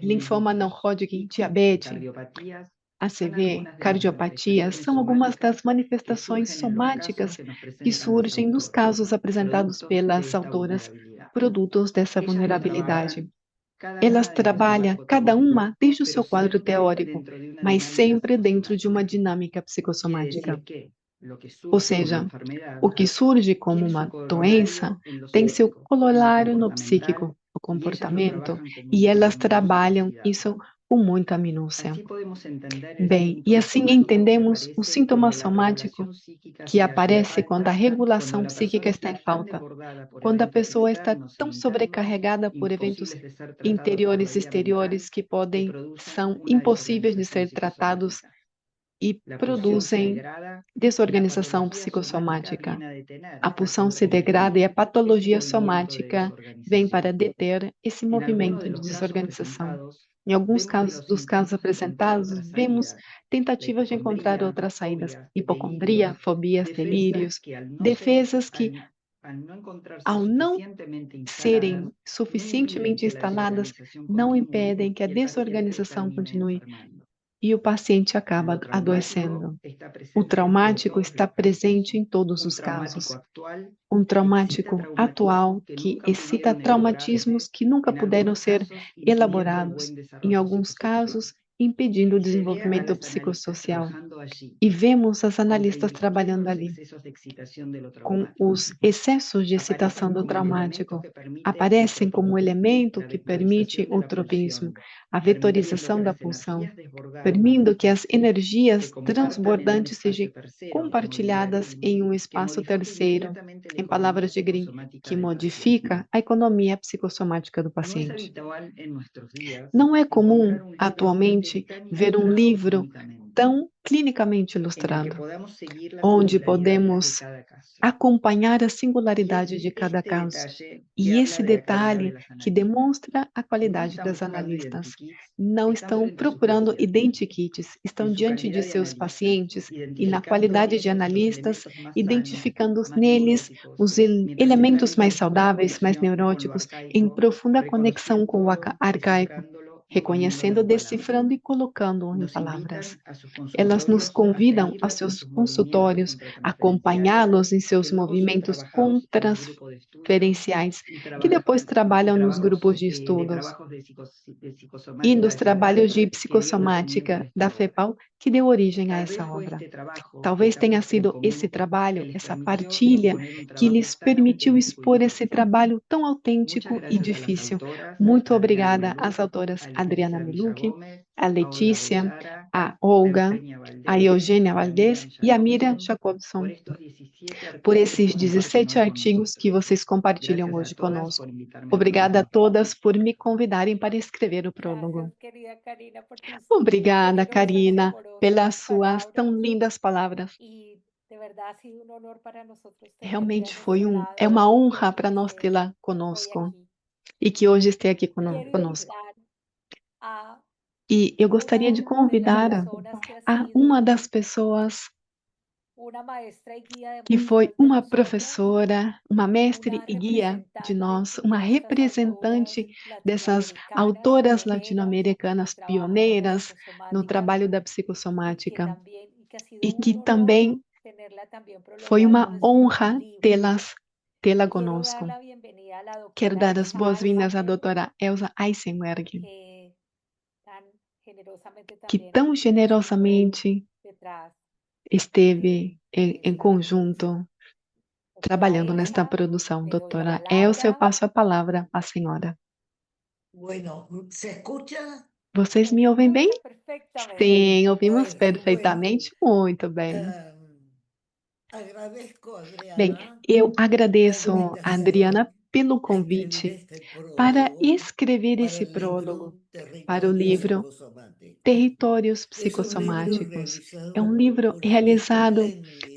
linfoma não Hodgkin, diabetes, ACV, cardiopatia, são algumas das manifestações somáticas que surgem nos casos apresentados pelas autoras, produtos dessa vulnerabilidade. Elas trabalham cada uma desde o seu quadro teórico, mas sempre dentro de uma dinâmica psicossomática. Ou seja, o que surge como uma doença tem seu corolário no psíquico, o comportamento, e elas trabalham isso com muita minúcia. Bem, e assim entendemos o sintoma somático que aparece quando a regulação psíquica está em falta, quando a pessoa está tão sobrecarregada por eventos interiores e exteriores que são impossíveis de ser tratados e produzem desorganização psicossomática. A pulsão se degrada e a patologia somática vem para deter esse movimento de desorganização. Em alguns dos casos apresentados, vemos tentativas de encontrar outras saídas, hipocondria, fobias, delírios, defesas que, ao não serem suficientemente instaladas, não impedem que a desorganização continue e o paciente acaba adoecendo. O traumático está presente em todos os casos. Um traumático atual que excita traumatismos que nunca puderam ser elaborados. Em alguns casos, impedindo o y se ve a desenvolvimento los analistas psicossocial. trabajando allí E vemos as con que analistas investiguemos trabalhando los ali excesos de excitación de lo com traumático. os excessos de excitação Aparecen do como elementos traumático. que permiten Aparecem el como tropismo, elemento la que permite vectorización de o la tropismo, pulsión, a permitiendo vetorização que da las pulsão, energías desbordadas, permitindo que as que energias como transbordantes partan en un sejam espacio tercero, como el compartilhadas liberalismo, em um que espaço modifica terceiro, inmediatamente la em economía palavras de Green, psicosomática que del modifica a economia psicossomática do paciente. No es paciente. habitual en nuestros días Não é comum, encontrar un libro que atualmente, esté tan ver um ilustrado livro clínicamente, tão clinicamente en el que ilustrado, podamos seguir las onde singularidades de podemos cada caso. acompanhar a Y singularidade de cada este caso. detalle que E habla esse de la calidad de detalhe las que analistas. demonstra a No qualidade están das buscando analistas. identikits, Não están estão frente a sus procurando pacientes. identikits, estão En su diante calidad de de seus analistas, pacientes e na identificando qualidade de en ellos los analistas, elementos más sanos, identificando más neles neuróticos, os mientras elementos están en mais profunda saudáveis, mais conexión con lo neuróticos, em arcaico, profunda conexão com o reconociéndolo, arcaico, descifrándolo y reconhecendo, poniéndolo en palabras. decifrando e colocando em Nos palavras. invitan a sus Elas nos consultorios a convidam aos seguirlas en seus sus movimientos consultórios, a contratransferenciales, acompanhá-los em que seus luego son movimentos trabajados en los grupos de estudio transferenciais, y que depois trabalham nos trabajos grupos de de estudos trabajos de e psicosomática nos de trabalhos FEPAL de que dio nacimiento a psicossomática esta da obra. FEPAL, que deu origem a Tal essa vez fue obra. este trabajo que Talvez tenha estamos en sido común esse que trabalho, les essa permitió partilha, exponer un que trabajo lhes tan permitiu auténtico y expor esse difícil. trabalho tão Muchas autêntico e gracias a las difícil. autoras, Muito a Adriana obrigada às Meluc, autoras a Adriana Leticia Melucchi, Villagómez, a a Olga Letícia, Bechara, a a Olga, Eugenia a Valdés Eugênia y a Valdés Miriam e a Miriam Jacobson Jacobson, por estos 17 por artículos esses que 17 comparten hoy con artigos que nosotros. vocês compartilham Gracias a hoje todas conosco. por invitarme a Obrigada a participar. todas por me convidarem para escrever o prólogo. Gracias, querida Karina, por tus Obrigada, generosas y Karina, amorosas pelas suas tão palabras. lindas palavras. Y de verdad ha sido un honor para nosotros tenerte a Realmente nuestro é lado uma y honra que para nós estés tê-la hoy conosco aquí. e que hoje esteja aqui Quiero conosco. invitar a E eu gostaria de una de las convidar personas que ha a sido uma das pessoas una maestra y guía de que foi muchas de uma nosotras, professora, uma mestre una e guia de nós, representante uma de estas autoras representante dessas latinoamericanas autoras pioneras en el latino-americanas trabajo de la pioneiras no psicosomática trabalho da y psicossomática que ha sido e un que honor também tenerla también foi prologando uma nuestro honra libro. tê-la Quiero dar conosco. la bienvenida a la Quero doctora dar as Elsa boas-vindas à Eisenberg, doutora Elsa Eisenberg, que tan generosamente que también tão estuvo generosamente detrás esteve em esta conjunto doctora trabalhando nesta Elsa. produção. Te doy la Doutora Elsa, eu palabra. passo a palavra à senhora. Bueno, ¿se escucha? Vocês Se me ouvem bem? escucha perfectamente. Sim, ouvimos Bueno, perfeitamente, muito bem. Agradezco a Bem, Adriana eu la agradeço a invitación Adriana pelo a escribir convite este para prólogo escrever para esse el prólogo libro para o livro Psicosomático. Territórios Es un libro Psicossomáticos. É um realizado livro por este realizado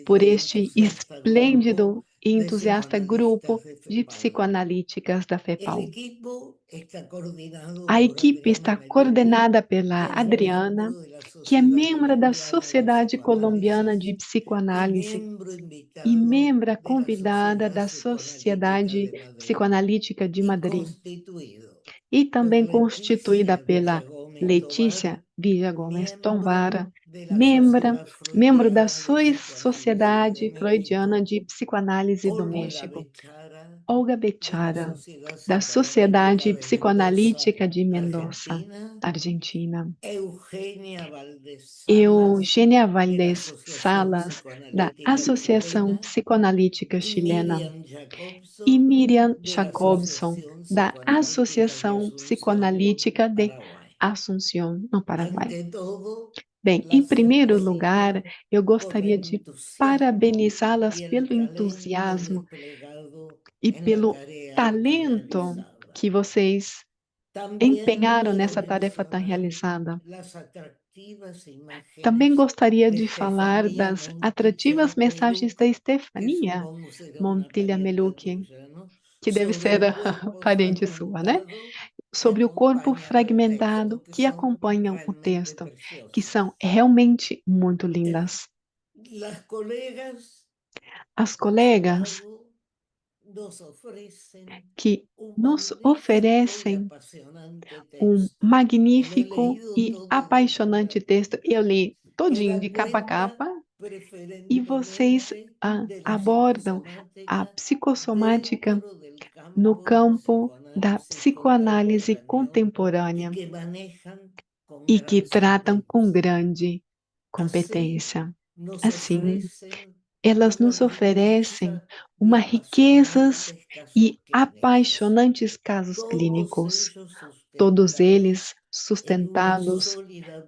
por espléndido y este entusiasta esplêndido grupo e de entusiasta grupo psicoanalistas de de FEPAL. psicoanalíticas da El FEPAL. equipo está coordinado A por equipe Adriana está Melucchi, coordenada pela que es Adriana, miembro de la que é Sociedad membro da Colombiana de Sociedade Colombiana de Psicoanálisis y Psicoanálise miembro e invitado membro de la convidada Sociedad da Psicoanalítica Sociedade de Madrid Psicoanalítica de y Madrid constituido e por também constituída Leticia pela Villagómez Tovar, Letícia Villa-Gomes miembro Tomvara, de la membro da Sociedad Freudiana de Sociedade Psicoanálisis de Freudiana México, de Psicoanálise do Olga México, Bechara, Olga de la Bechara, Sociedad da Psicoanalítica Sociedade de Mendoza, Psicoanalítica de Mendoza, Argentina, Argentina, Eugenia Valdés Salas, Eugênia de la Valdez Asociación Salas, da Psicoanalítica Associação Chilena, Psicoanalítica y Chilena, Miriam e Jacobson, Miriam de la Jacobson, Asociación da Psicoanalítica de Associação Asunción, Psicoanalítica de Paraguay. Assunção, no Paraguai. Ante todo, Bem, em las primeiro felicito lugar, eu por gostaria el de entusiasmo parabenizá-las y el pelo talento entusiasmo desplegado e en la pelo tarea talento realizada. que vocês También empenharam quiero nessa tarefa tão mencionar realizada. las atractivas Também imágenes gostaria de de falar Estefanía das atrativas Montilla mensagens Meluc, da que Estefania supongo será una Montilha parienta Melucchi, tuya, ¿no? que deve Sobre ser el a cuerpo parente sua, né? fragmentado que Sobre o corpo acompañan el fragmentado texto, que que son acompanham o realmente texto, que são preciosas. realmente muito lindas. Las colegas, As por su colegas lado, nos ofrecen que un nos magnífico y oferecem apasionante um texto. Lo he magnífico leído e todo de apaixonante punta a texto. Eu punta. li todinho Ella de capa a cuenta capa e vocês preferentemente de la abordam a psicosomática psicossomática dentro del no campo del campo da psicoanálisis psicoanálise contemporáneo y contemporânea que manejan e que tratam com grande competência. Assim, elas nos oferecem uma riquezas e apaixonantes casos clínicos, todos eles sustentados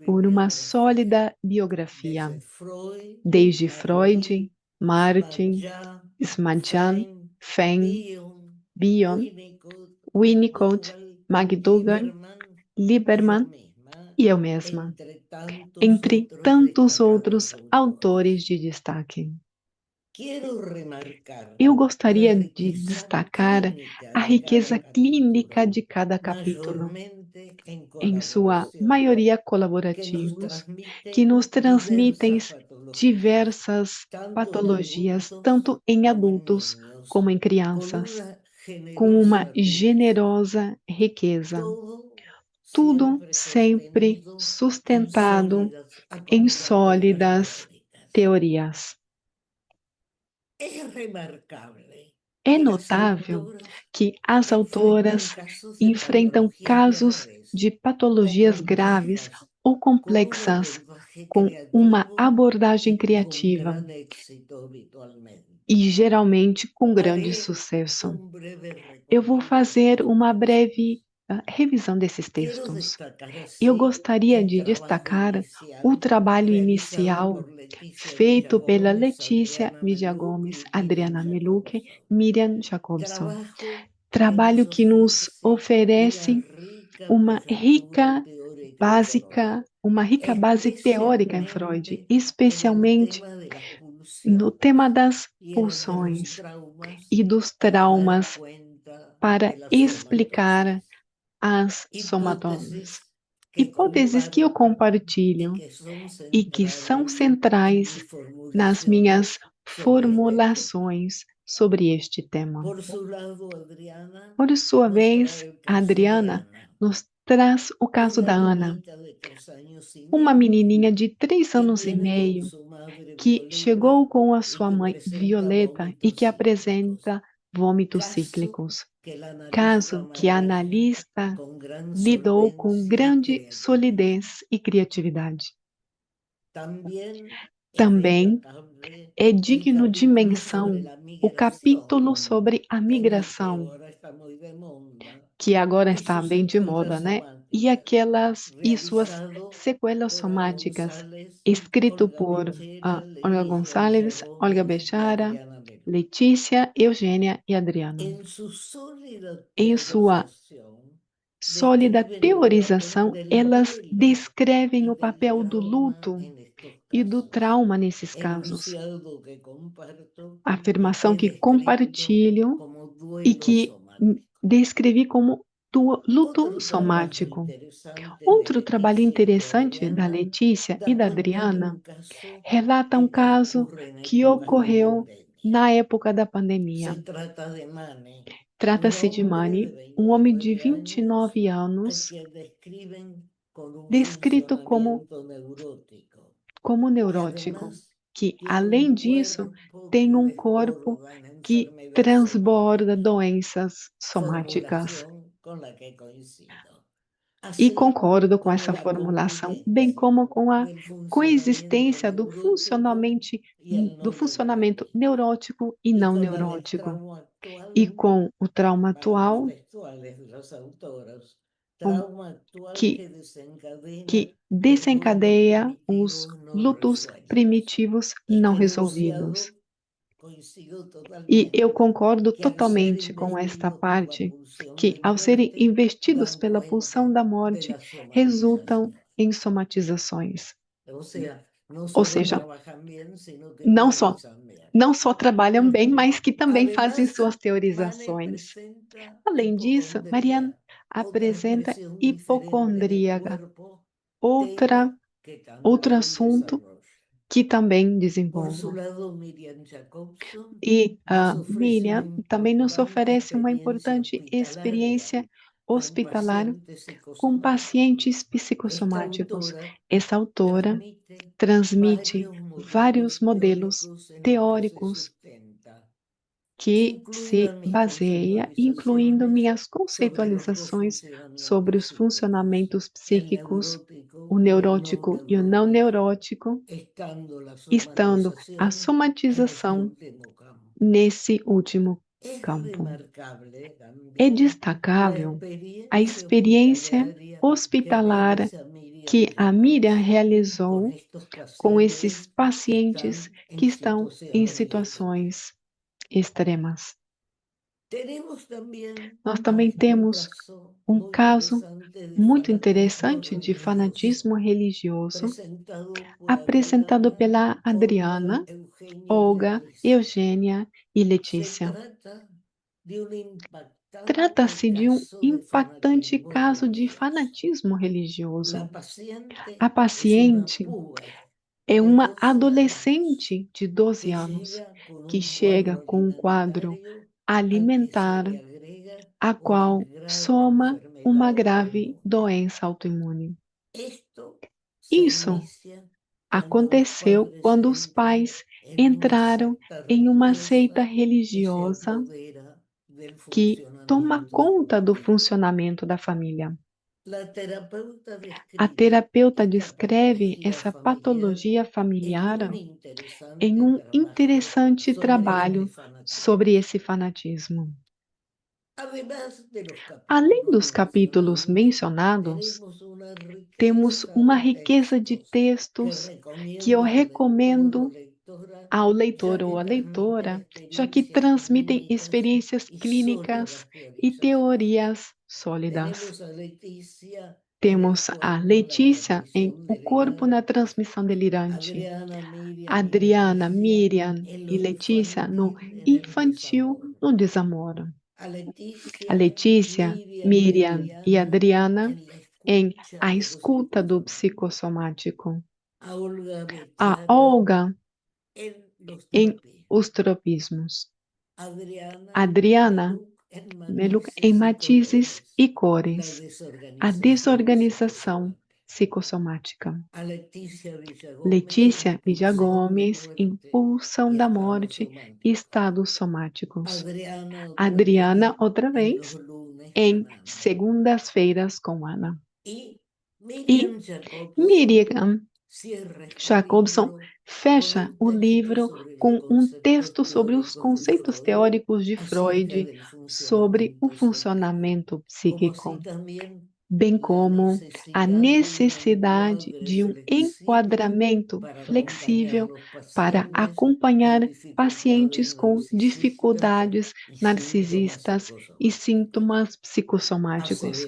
por uma sólida biografia, desde Freud, Martin, Smadjan, Fenn, Bion, Winnicott, McDougall, Lieberman e eu mesma, entre tantos outros autores de destaque. Eu gostaria de destacar a riqueza clínica de cada capítulo, em sua maioria colaborativos, que nos transmitem diversas patologias, tanto em adultos como em crianças, com uma generosa riqueza. Tudo sempre sustentado em sólidas teorias. É notável que as autoras enfrentam casos de patologias graves ou complexas com uma abordagem criativa e geralmente com grande sucesso. Eu vou fazer uma breve revisão desses textos. Eu gostaria de destacar o trabalho inicial feito pela Letícia Villagomes, Adriana Meluque, Miriam Jacobson. Trabalho que nos oferece uma rica base teórica em Freud, especialmente no tema das pulsões e dos traumas, para explicar as somatomas. Hipóteses que eu compartilho e que são centrais nas minhas formulações sobre este tema. Por sua vez, a Adriana nos traz o caso da Ana, uma menininha de 3 anos e meio que chegou com a sua mãe Violeta e que apresenta vômitos cíclicos. Caso que a analista lidou com grande solidez e criatividade. Também é digno de menção o capítulo sobre a migração, que agora está bem de moda, né? E suas sequelas somáticas, escrito por Olga Gonçalves, Olga Bechara, Letícia, Eugênia e Adriana. Em sua sólida teorização, elas descrevem o papel do luto e do trauma nesses casos. Afirmação que compartilho e que descrevi como luto somático. Outro trabalho interessante da Letícia e da Adriana relata um caso que ocorreu na época da pandemia. Trata-se de Mani, um homem de 29 anos, descrito como neurótico, que, além disso, tem um corpo que transborda doenças somáticas. E concordo com essa formulação, bem como com a coexistência do funcionamento neurótico e não neurótico, e com o trauma atual, que desencadeia os lutos primitivos não resolvidos. E eu concordo totalmente com esta parte, que ao serem investidos pela pulsão da morte, resultam em somatizações. Ou seja, não só trabalham bem, mas que também fazem suas teorizações. Além disso, Marianne apresenta hipocondríaca, outro assunto que também desenvolvo. E Miriam também nos oferece uma importante experiência hospitalar com pacientes psicossomáticos. Essa autora transmite vários modelos teóricos que se baseia, incluindo minhas conceitualizações sobre os funcionamentos psíquicos, o neurótico e o não neurótico, estando a somatização nesse último campo. É destacável a experiência hospitalar que a Miriam realizou com esses pacientes que estão em situações extremas. Nós também temos um caso muito interessante de fanatismo religioso apresentado pela Adriana, Olga, Eugênia e Letícia. Trata-se de um impactante caso de fanatismo religioso. A paciente é uma adolescente de 12 anos que chega com um quadro alimentar, a qual soma uma grave doença autoimune. Isso aconteceu quando os pais entraram em uma seita religiosa que toma conta do funcionamento da família. A terapeuta descreve essa patologia familiar em um interessante trabalho sobre esse fanatismo. Além dos capítulos mencionados, temos uma riqueza de textos que eu recomendo ao leitor ou à leitora, já que transmitem experiências clínicas e teorias sólidas. Temos a Letícia em O Corpo na Transmissão Delirante, Adriana, Miriam e Letícia no Infantil no Desamor. A Letícia, Miriam e Adriana em A Escuta do Psicossomático. A Olga em Os Tropismos. Adriana Meluc em Matizes e Cores. A desorganização psicossomática. Letícia Villagomes em Pulsão da Morte e Estados Somáticos. Adriana, outra vez, em Segundas-feiras com Ana. E Miriam Jacobson fecha o livro com um texto sobre os conceitos teóricos de Freud sobre o funcionamento psíquico, bem como a necessidade de um enquadramento flexível para acompanhar pacientes com dificuldades narcisistas e sintomas psicossomáticos.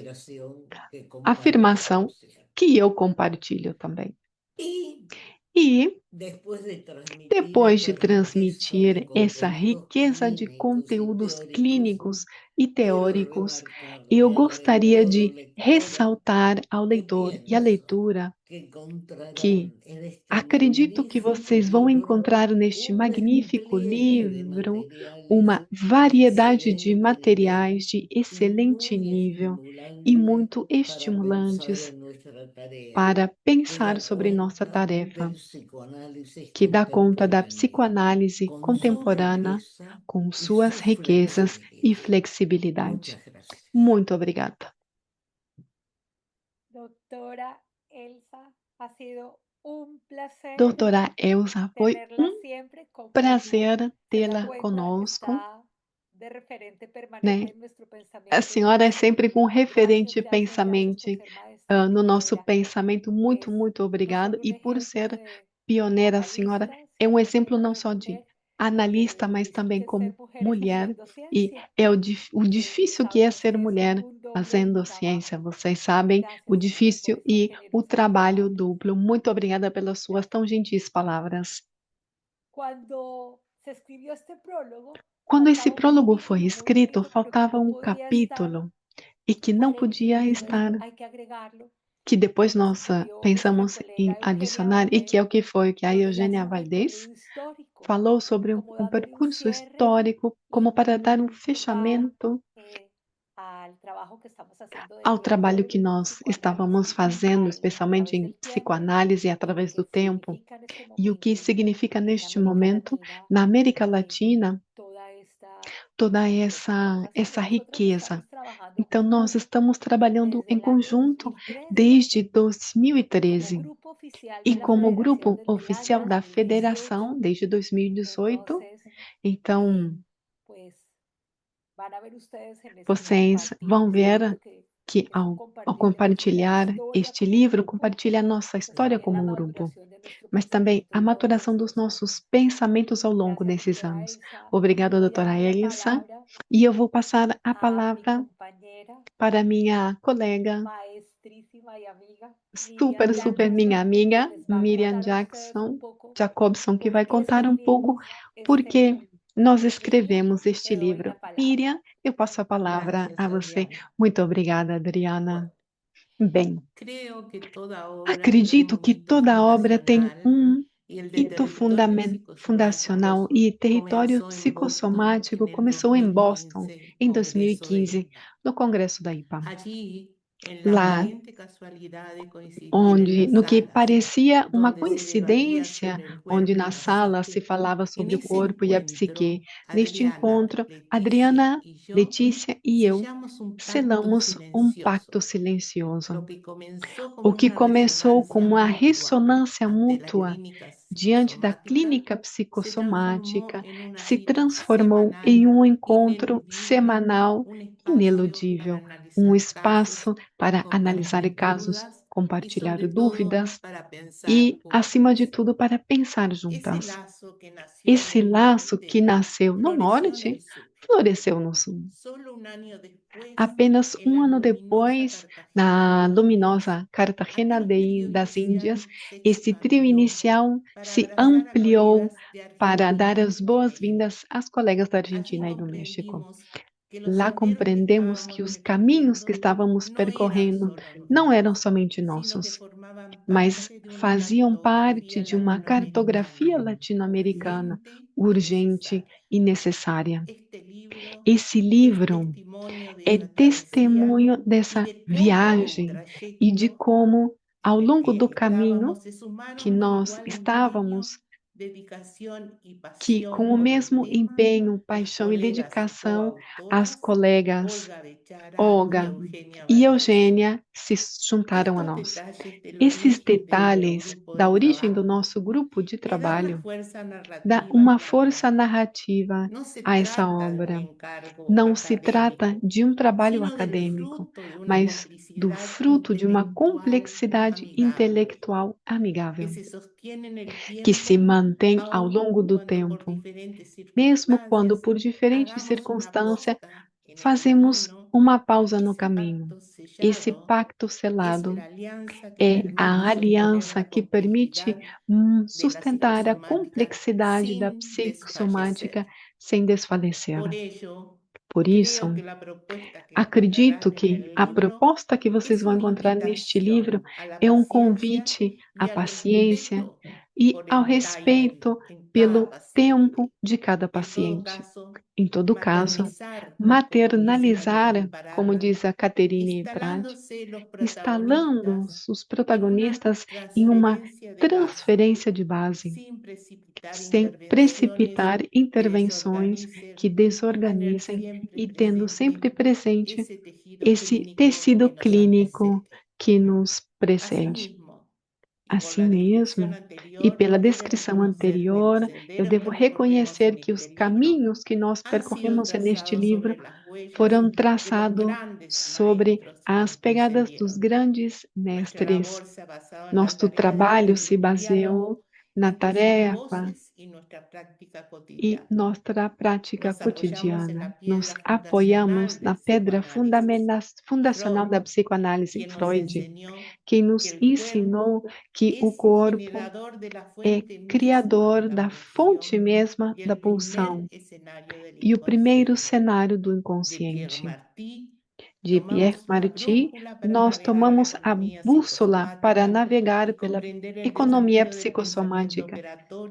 Afirmação que eu compartilho também. E, depois de transmitir essa riqueza de conteúdos clínicos e teóricos, eu gostaria de ressaltar ao leitor e à leitura que acredito que vocês vão encontrar neste magnífico livro uma variedade de materiais de excelente nível e muito estimulantes para pensar sobre nossa tarefa, que dá conta da psicoanálise contemporânea com suas riquezas e flexibilidade. Muito obrigada. Doutora Elsa, ha sido un placer Doutora Elsa, foi tenerla um siempre como prazer se da tê-la cuenta, conosco. está de referente permanente Né? en nuestro A pensamiento senhora é diario. sempre com referente Gracias, gracias, gracias pensamento por ser maestra no nosso pionera. pensamento. Muito, Es muito no obrigado. solo un E por ejemplo ser de pioneira, a senhora analista, é um sino exemplo también não de só de mujer, analista, porque mas dicen também que ser como mujer es mulher. haciendo E ciencia. é o difícil que é Sabemos ser que es mulher un doble fazendo ciência. trabajo. Vocês sabem o Gracias, doctora, difícil por e sostener o esas trabalho palabras. duplo. Muito obrigada pelas suas tão gentis palavras. Cuando se escribió este prólogo, Quando esse faltaba un prólogo foi capítulo muy escrito, bonito, pero que faltava no um podía estar capítulo e que não por X podia motivos, estar, hay que agregarlo. que depois Cuando se nós escribió nuestra pensamos em colega Eugenia adicionar, e que Valdés, é o que foi que a donde ella hace Eugênia un Valdez recorrido histórico, falou sobre como um dándole un percurso cierre histórico, y como para dar um un lugar fechamento al trabajo que estamos haciendo de ao trabalho que teoría nós estávamos fazendo, a especialmente través em del tiempo psicoanálise y lo através do que tempo, significa en este e o que momento significa en neste América momento Latina na América Latina toda esta toda essa riqueza. Então, nós estamos trabalhando em conjunto desde 2013 e como grupo oficial da federação desde 2018. Então, vocês vão ver que ao compartilhar este livro, compartilha a nossa história como um grupo, mas também a maturação dos nossos pensamentos ao longo desses anos. Obrigada, doutora Elisa. E eu vou passar a palavra para minha colega, super minha amiga, Miriam Jacobson, que vai contar um pouco por que nós escrevemos este livro. Miriam, eu passo a palavra a você. Muito obrigada, Adriana. Bem, Creo que toda obra acredito que tiene un hito toda obra tem fundacional y el de hito territorio fundacional psicosomático e território comenzó en Boston psicossomático en el começou em Boston 2015, em Congreso de 2015, IPA. no Congresso da IPA. Allí, en la Lá, aparente casualidad de coincidir en onde, las no que salas parecia uma donde se debatía coincidência, sobre el onde cuerpo y na la sala se psique, falava en sobre o ese corpo e a psique. encuentro, Neste Adriana, encontro, Leticia Adriana, y yo Letícia e eu sellamos un pacto selamos um pacto silencioso. silencioso. Lo que comenzó como O que una começou resonancia como uma mutua ressonância ante la mútua clínica diante da psicosomática clínica se transformó psicossomática en una se cita transformou em semanal, um encontro ineludible, semanal, un espacio para ineludível, um analizar espaço casos, para analisar compartir casos, dudas y compartilhar sobre todo dúvidas para pensar e, acima de juntas. tudo, para pensar Ese juntas. lazo que nació en Esse el laço que norte nasceu no floreció en norte el sur. floresceu no sul. Solo un año después, Apenas en la ano luminosa depois, Cartagena de na Indias, luminosa Cartagena aquel trío das Índias, inicial se esse trio expandió inicial para se abrazar a ampliou colegas de para dar Argentina as y México. boas-vindas às colegas da Allí Argentina e do México. comprendimos que los Lá senderos que compreendemos que estábamos os caminhos que recorriendo estávamos no eran percorrendo solo não eram nuestros, somente sino que nossos, formaban mas parte de una faziam parte cartografía de uma latinoamericana cartografia latino-americana urgente y urgente necesaria. e necessária. Este libro Esse es livro testimonio de é esa travesía testemunho y dessa de cómo en el viagem e de trayecto como, ao en el longo que do caminho estábamos se que sumaron los nós iguales estávamos, empeños, dedicación y que com pasión o por el mesmo tema, empenho, las paixão e colegas dedicação, as coautoras colegas Olga Bechara y Olga Eugenia e Valdés. Eugênia se juntaram a Estos nós. detalles del Esses origen de nuestro detalhes grupo da de origem do trabajo nosso grupo de le dan la trabalho fuerza dá narrativa a uma esta força obra. narrativa No se a essa trata de un obra. encargo Não se trata académico, de um trabalho sino del acadêmico, fruto de una mas do complicidad fruto de uma intelectual complexidade amigable intelectual que amigável, se sostiene en el que se tiempo, mantém ao aun longo do cuando por tempo, diferentes mesmo quando, circunstancias por diferentes hagamos una circunstâncias, posta en el fazemos camino. uma pausa no Ese caminho. pacto Esse sellado pacto es selado la alianza que é permite a sostener aliança la que permite complejidad de la sustentar a psicosomática complexidade da sin psicossomática desfallecer. sem desfalecer. Por ello, Por creo isso, que la propuesta que acredito encontrarás en que el a libro proposta que vocês es vão una encontrar neste livro invitación a la é um paciencia convite y à al paciência respeto e por ao el timing respeito en cada pelo tempo paciente. de cada En todo paciente. caso, Em todo caso, maternizar, como dice maternalizar, Catherine como Prat, diz a Caterine Prat, instalándose los instalando protagonistas os en una protagonistas em uma transferencia de base, transferência de base, sin precipitar sem intervenciones precipitar que intervenções que desorganicen y tener desorganizem siempre e tendo sempre presente presente ese tejido esse clínico tecido que nos clínico antecede. que nos precede. Asimismo, y por Assim la descripción mesmo, e anterior, pela debo descrição reconocer que los anterior, eu senderos que devo recorremos reconhecer en que os este libro caminhos que nós han sido percorremos neste trazados livro sobre las huellas foram de los traçados grandes sobre maestros que as nos pegadas dos precedieron. grandes Nuestra mestres. labor se ha basado en la Nosso tarea de trabalho se construir un baseou diálogo na entre sus tarefa voces y nuestra práctica e cotidiana. nossa prática Nos apoyamos en cotidiana. la Nos piedra fundacional apoiamos na del pedra psicoanálisis, fundacional Freud, da psicoanálise, quien nos Freud, enseñó quem que nos el ensinou cuerpo que o es corpo generador de la é fuente misma de criador la da fonte pulsión mesma y da el primer pulsão escenario del e o primeiro inconsciente. cenário do De Pierre inconsciente. Marty, De Pierre tomamos la Marty, brújula para nós navegar la tomamos a economía bússola para psicosomática navegar y pela comprender el economia desafío del pensamiento psicossomática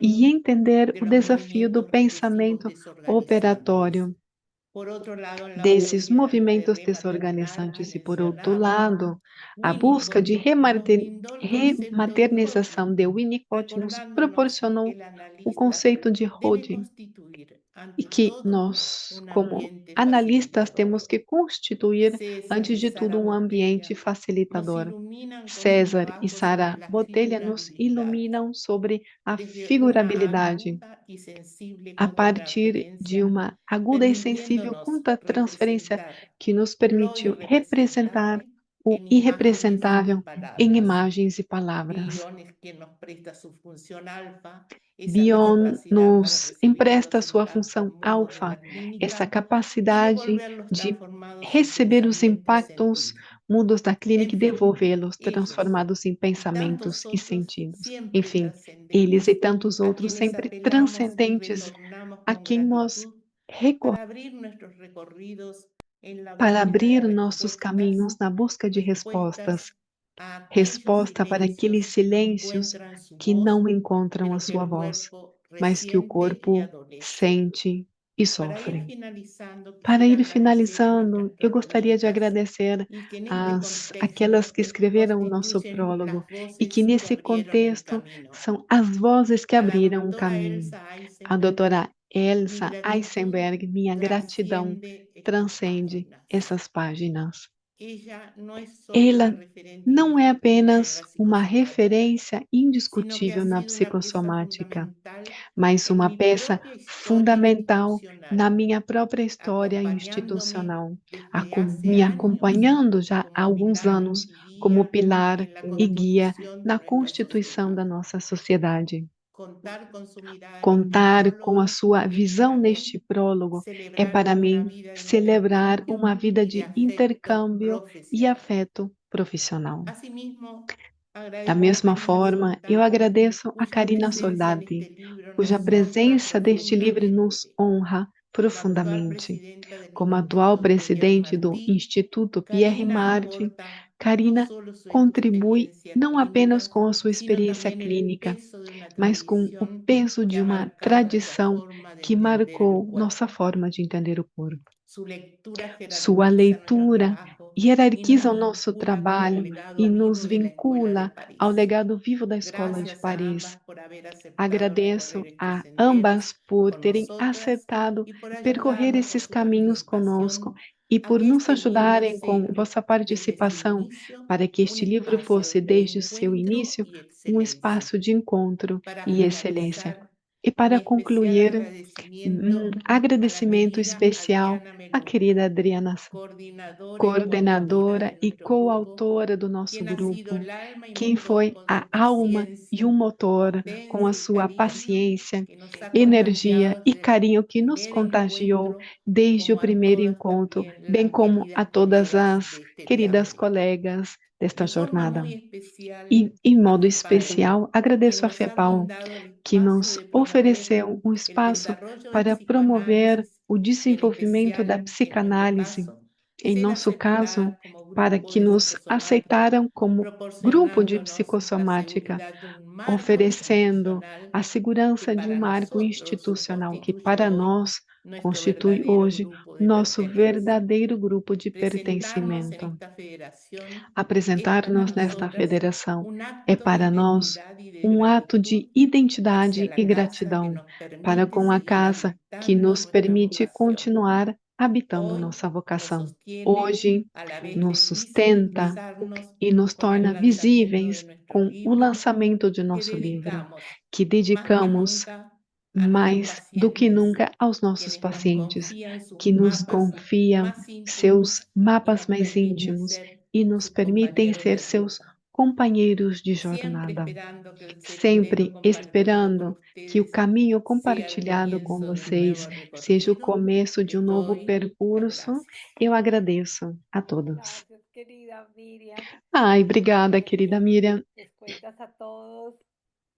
e operatorio entender de o los desafio do movimientos represivos pensamento desorganizantes. operatório Por otro lado, en la desses búsqueda de movimentos rematernar que desorganizantes e, por outro mencionaba, lado, a busca de Winnicott nos brindó el concepto de rematernização holding, de Winnicott nos recordándonos que proporcionou el o analista conceito de debe holding, constituir e que todo nós, un como ambiente analistas, facilitador. temos que constituir, César antes y de Sara tudo, um ambiente Botella nos facilitador. iluminan con su César e trabajo Sara sobre la Botelha nos figurabilidad, iluminam sobre a desde una figurabilidade, aguda y sensible a partir de contratransferencia, uma aguda e sensível permitiéndonos contra-transferência representar que nos lo permitiu representar irrepresentable o en imágenes y irrepresentável em palabras. imagens e palavras. Bion es quien nos presta su función alfa, esa Bion capacidad para nos recibir el empresta sua impacto função agudo de alfa, la essa clínica y capacidade devolverlos de transformados en receber os pensamiento y impactos sentido. mudos da clínica En e fin, devolvê-los ellos transformados em y tantos pensamentos e otros sentidos. siempre Enfim, eles e trascendentes, tantos a outros quienes sempre apelamos y transcendentes, retornamos a con quem nós gratitud recorremos para abrir nuestros recorridos en la para búsqueda de abrir nossos caminhos respuestas, na busca de respostas, respuestas a aquellos resposta para aqueles silencios que no silêncios encuentran su que voz, não encontram a pero que sua el voz, cuerpo mas que o resiente y corpo adolece. sente e Para ir sofre. finalizando, Para quisiera ir agradecer a nuestras finalizando, eu gostaria de protagonistas agradecer y que en este aquelas contexto que escreveram o nosso constituyen prólogo las e que voces que nesse abrieron el contexto camino. são as vozes que A la abriram o doctora caminho. Elsa A Eisenberg, doutora mi Elsa gratitud Eisenberg, minha gratidão trasciende estas transcende páginas. essas páginas. Ella no es solo una Ela referente não é indiscutible en apenas la uma psicosomática, referência sino que ha indiscutível na sido una pieza psicossomática, fundamental mas en uma mi peça propia historia fundamental institucional, na minha própria história acompañándome institucional, desde hace me años acompanhando já há como alguns pilar anos y como guía pilar en la e guia constitución de na nuestra constituição sociedad. da nossa sociedade. Contar con su mirada en este Contar com a prólogo sua es visão para mí neste prólogo é celebrar para una mim vida de celebrar intercambio uma vida y de de afecto intercâmbio e profesional. afeto profissional. Asimismo, Da agradezco a mesma Karina forma, eu Soldati, agradeço a cuya Karina presencia en Soldati, este libro cuja nos honra presença deste livro nos profundamente. honra Como actual profundamente. presidenta del Como atual Instituto Pierre presidente do Martí, Instituto Pierre Karina Marty, aporta no Karina solo su contribui experiencia não apenas clínica, com a sua sino experiência también el clínica, peso de una mas com o tradición peso que de ha uma marcado nuestra tradição forma de que entender el marcou cuerpo. nossa forma de entender o corpo. Su lectura Sua jerarquiza nuestro leitura trabajo y nos hierarquiza o nosso vincula con el trabalho legado e nos vivo de la Escuela de vincula ao París. legado vivo da Escola de Gracias a Paris. ambas por haber aceptado Agradeço recorrer estos a senderos ambas por con terem nosotras acertado y por percorrer ayudarnos con esses su caminhos conosco participación e a por que nos este libro ajudarem com sea, vossa desde su participação inicio, para que un este livro espacio fosse, de desde o seu encuentro início, y um excelencia. espaço de encontro Para e excelência. finalizar, E mi para especial concluir, agradecimiento a la agradecimento querida especial Adriana à Melús, querida Adriana, coordinadora coordenadora de e nuestro grupo, coautora do nosso quien ha sido grupo, el alma y quem motor foi con a su alma e o paciencia, motor com a potencia y sua cariño paciência, que nos ha energia contagiado e desde el carinho que nos primer contagiou encuentro, desde o como a primeiro todas encontro, también bem las como a queridas todas colegas as de este queridas viaje. colegas desta De forma jornada. muy especial E, em a modo FEPAL, especial, quien agradeço a nos ha FEPAL, brindado el que espacio nos de promover ofereceu um el espaço desarrollo del para promover psicoanálisis o y en desenvolvimento da especial, en nuestro psicanálise, caso, em ser nosso caso, aceptada como para grupo que de nos psicosomática, aceitaram como grupo de proporcionándonos la psicossomática, seguridad de un marco oferecendo institucional a que segurança de um para marco nosotros institucional que, constituye para hoy nós, nuestro constitui verdadero hoje grupo de nosso pertenencia. verdadeiro grupo de Presentarnos en pertencimento. esta federación es para Apresentar-nos nesta nosotras federação un é acto de para nós identidad y de um ato gratitud de hacia identidade e la casa que gratidão nos para permite com a seguir casa que habitando nos nuestra permite vocación. continuar habitando Hoy nossa nos vocação. sostiene, Hoje a la vez nos de sustenta visibilizarnos e nos con el torna lanzamiento de visíveis nuestro com o libro, lançamento de que nosso livro, dedicamos que más que dedicamos nunca a nuestros mais do que pacientes, nunca aos nossos quienes nos pacientes, confían sus que nos mapas confiam más seus íntimos y mapas nos mais permiten íntimos ser e nos sus permitem compañeros ser de seus ruta. companheiros de Siempre jornada, esperando que el sendero sempre compartido por esperando que o ustedes caminho sea el compartilhado com comienzo de un nuevo vocês seja o recorrido. começo de Les um novo doy las percurso. gracias. Eu agradeço a todos. Gracias, querida Miriam. Ai, obrigada, Porque querida Miriam. les cuentas a todos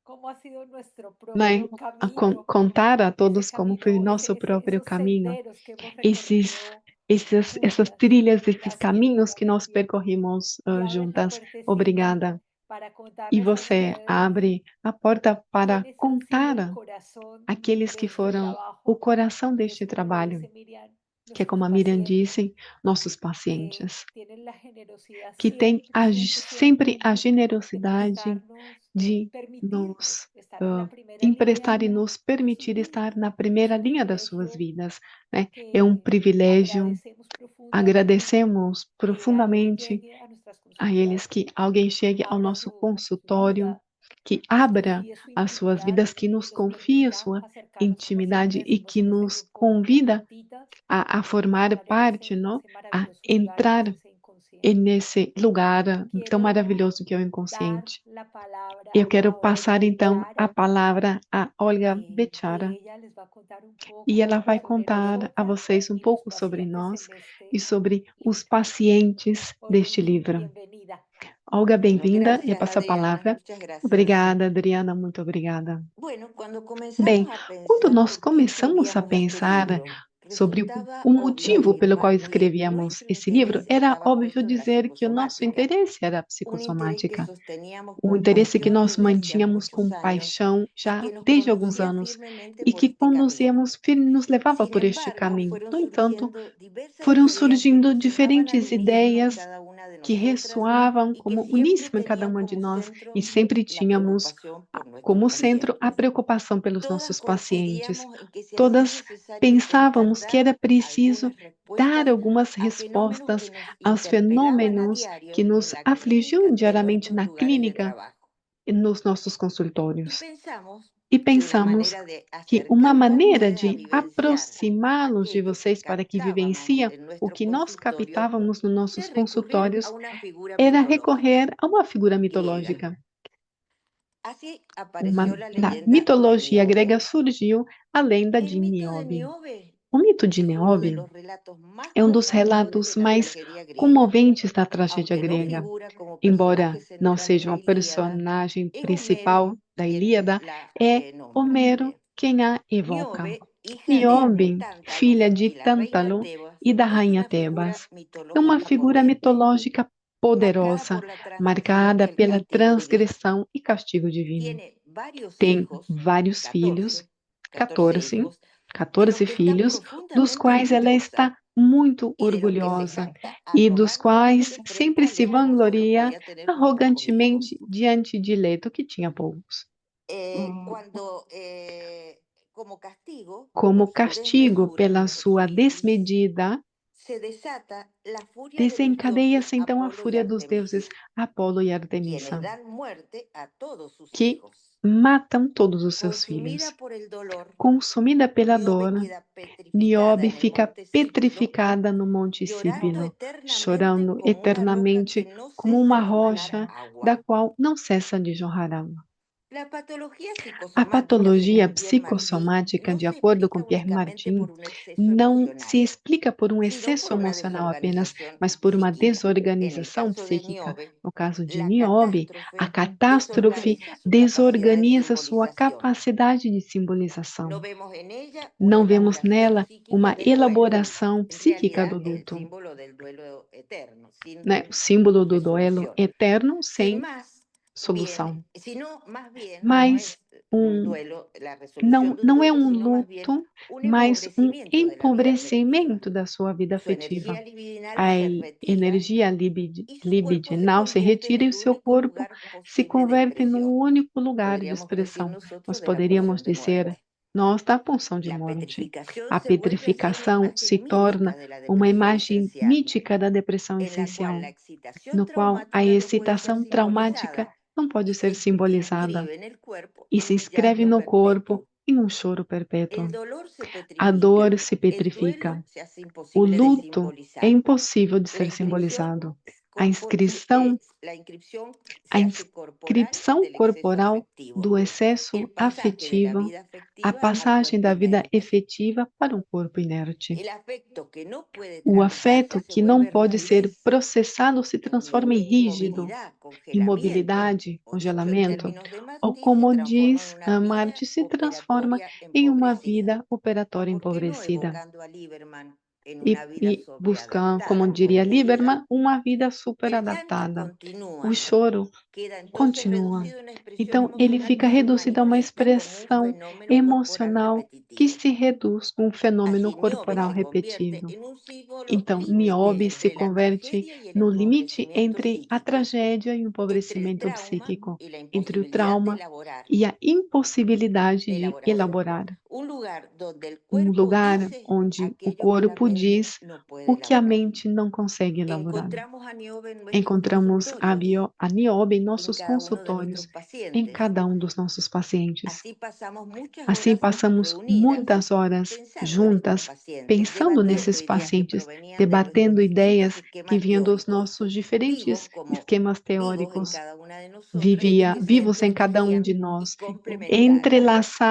cómo ha sido nuestro Né? propio camino, Contar a ese todos como foi o camino, nosso próprio esos caminho, senderos que hemos esses, recorrido essas juntas trilhas, esses gracias caminhos a que nós Miriam percorrimos y haberlo juntas. puertecito Obrigada. para E contarles a você ustedes abre a porta para quiénes han sido el contar corazón aqueles de que este foram o trabajo. coração Entonces, deste como lo trabalho. dice Miriam, que é como a nuestros Miriam pacientes disse, nossos que pacientes, tienen la generosidad que têm sempre a de generosidade prestarnos, de permitirnos nos estar en la primera línea emprestar e nos de sus permitir vidas. estar na Es primeira un linha das suas privilegio vidas, né? É um que privilégio. agradecemos profundamente Agradecemos que alguien profundamente llegue a nuestras a eles consultas, que alguém chegue ao abra nosso su consultório, vida, que nos abra confíe su as suas intimidad vidas, que y nos nos confie a invita sua a acercarnos, como siempre intimidade e decimos que en este nos grupo convida Gotitas, a a formar entrar parte, não? ese A maravilloso lugar que es entrar ese inconsciente. nesse lugar tão Quiero maravilhoso que é o dar inconsciente. la palabra Eu quero a Olga passar então a Bechara, palavra a Olga que Bechara ella les va a contar un e ela poco vai sobre contar a nosotras vocês um y los pouco sobre pacientes nós en este e sobre os libro. pacientes Olga, deste livro. bienvenida. Olga, Bueno, bem-vinda. Eu gracias passo a Adriana, palavra. muchas gracias. Obrigada, Adriana, muito obrigada. Bueno, cuando Bem, comenzamos a quando pensar nós por qué começamos a escribíamos este pensar libro, sobre resultaba o obvio motivo pelo qual afirmar que escrevíamos nuestro esse livro, interés era estaba óbvio puesto en la dizer que o nosso psicosomática, interesse era a un interés que psicossomática, sosteníamos um con interesse que pasión nós desde hacía mantínhamos muchos com años paixão y já que nos desde alguns conducía anos firmemente e por que este camino. nos levava Sin por este embargo, caminho. fueron No entanto, surgiendo diversas foram ideas que surgindo nos llevaban a diferentes dividirnos en ideias cada una de que nosotras ressoavam y que como siempre uníssimo em cada tenían uma de como nós centro e sempre la tínhamos preocupación por nuestros como centro a pacientes. preocupação pelos Todas nossos pacientes. coincidíamos en que se hacía Todas necesario intentar pensávamos que dar era preciso algunas dar respuestas algumas a fenómenos que respostas nos aos interpelaban a fenômenos que diario nos en la afligiam clínica de diariamente nuestros na lugares de clínica trabajo. e nos nossos Y consultórios. pensamos E que una pensamos manera de que uma acercarnos a maneira ustedes a de vivenciar aproximá-los de aquello que vocês para que captábamos vivenciam en o nuestro que nós consultorio captávamos nos nossos era recurrir a consultórios una figura era mitológica recorrer a uma figura griega. mitológica. Así apareció la Na leyenda de mitologia grega Niobe. surgiu a lenda El de mito de Niobe. Niobe O mito de es uno de Niobe los relatos más é um dos conmovedores relatos de la mais tragedia griega. comoventes da tragédia Aunque no grega. figura como Embora personaje não central en seja la uma Ilíada, personagem es principal Homero da quien Ilíada, la é nombra Homero también. quem a evoca. Niobe, hija de Niobe, Tántalos filha de y la reina Tântalo Tebas, e da es rainha una figura Tebas, é uma mitológica figura potente, mitológica marcada poderosa, por la transgresión y marcada el pela castigo divino. transgressão e castigo divino. Tiene varios Tem hijos, vários filhos, 14 14, hijos, de los 14 que está filhos, dos profundamente quais ela orgullosa está muito y de los que se orgulhosa jacta e dos quais arrogantemente frente sempre a se Leto diciendo que vangloria podía tener muy pocos arrogantemente hijos. diante de Leto, que tinha poucos. Cuando, como castigo Como por su castigo desmesura, pela sua desmedida, se desata la furia de los desencadeia-se dioses então a Apolo y fúria dos deuses Artemisa, Apolo e quienes Artemisa, dan muerte a todos sus que hijos. matam todos os seus Consumida filhos. por el dolor, Consumida pela Niobe dor, queda petrificada Niobe en el fica monte Cipilo, petrificada no Monte llorando Síbilo, eternamente chorando como una roca que eternamente no como cesa uma de emanar rocha agua. da qual não cessa de jorrar água. La patología A psicosomática, patologia según Pierre Martí, psicossomática, no de se acordo explica com Pierre únicamente Martin, por un exceso não se emocional, explica por um sino excesso por una emocional apenas, desorganización mas por uma psíquica. En el desorganização caso de psíquica. Niobe, No caso de la Niobe, a catástrofe catástrofe desorganiza su sua capacidad de capacidade de simbolización. simbolização. No vemos en ella Não una vemos elaboración nela psíquica uma del duelo, elaboração en psíquica do realidad el luto, símbolo del duelo eterno, sin né? O símbolo do duelo resolución. eterno Sin sem más, solução. sino más bien no Mas es un duelo, la resolución não, de un não é duelo, um sino más bien luto, un mas um empobrecimiento de la vida afectiva. empobrecimento da sua vida Su energía afetiva. libidinal A se retira energia y su cuerpo se libidinal se convierte en retira e el o seu único corpo lugar se posible de converte no expresión. único lugar de Podríamos decir expressão. nosotros Nós de la poderíamos pulsión de dizer, muerte. nós da pulsão de La morte. petrificación A se vuelve así una petrificação imagen se torna mítica de la uma depresión imagem esencial, mítica da depressão en la cual essencial, la excitación no qual a traumática no puede ser excitação traumática simbolizada não pode y ser se simbolizada inscribe en el cuerpo e en se un inscreve llanto no corpo perpetuo. em um choro perpétuo. El dolor se A petrifica, dor se el petrifica. duelo se hace O imposible de luto é simbolizar. impossível de La ser inscripción, simbolizado. A la inscrição inscripción a se hace corporal inscrição del exceso corporal afectivo. do excesso El pasaje de la afetivo, vida a afectiva al passagem da cuerpo vida inerte. efetiva para um corpo inerte. El afecto que no puede O tramitarse afeto se que não vuelve pode ser rigidez, processado se transforma em rígido, inmovilidad, congelamiento, imobilidade, o dicho en congelamento, términos de ou Martí, se como transforma diz en una vida Marty, se transforma operatoria em uma empobrecida. vida operatória ¿Por qué no empobrecida. evocando a Lieberman? en e, una vida e buscam, como sobreadaptada, diria podemos decirlo, Lieberman, uma vida super el llanto adaptada. O continúa, choro queda entonces continua. reducido a una expresión Então, ele emocional fica que se reduzido a uma manifiesta como un expressão fenómeno corporal emocional que repetitivo. se reduz com um fenômeno Así, Niobe corporal se convierte repetido. en un símbolo Então, límite Niobe se entre la converte tragedia y el no limite empobrecimiento entre a psíquico, tragédia e o entre el empobrecimento trauma psíquico, y la entre o imposibilidad de trauma elaborar, e a impossibilidade de de elaboración. elaborar. Un lugar donde el Um cuerpo lugar dice onde o aquello que la corpo mente diz no puede o que a elaborar. mente não consegue elaborar. Encontramos a Niobe en nuestros Encontramos consultorios, a Niobe em en nossos cada uno de consultórios, nuestros em pacientes. cada um dos nossos pacientes. Así pasamos muchas Assim horas passamos reunidas muitas horas pensando en estos juntas, pacientes, pensando debatiendo nesses ideas que pacientes, provenían de nuestros debatendo distintos ideias que esquemas vinham dos teóricos, nossos diferentes vivos como esquemas vivos en teóricos, cada una de nosotras y que se vivos em cada um entretejían de y nós, complementaban.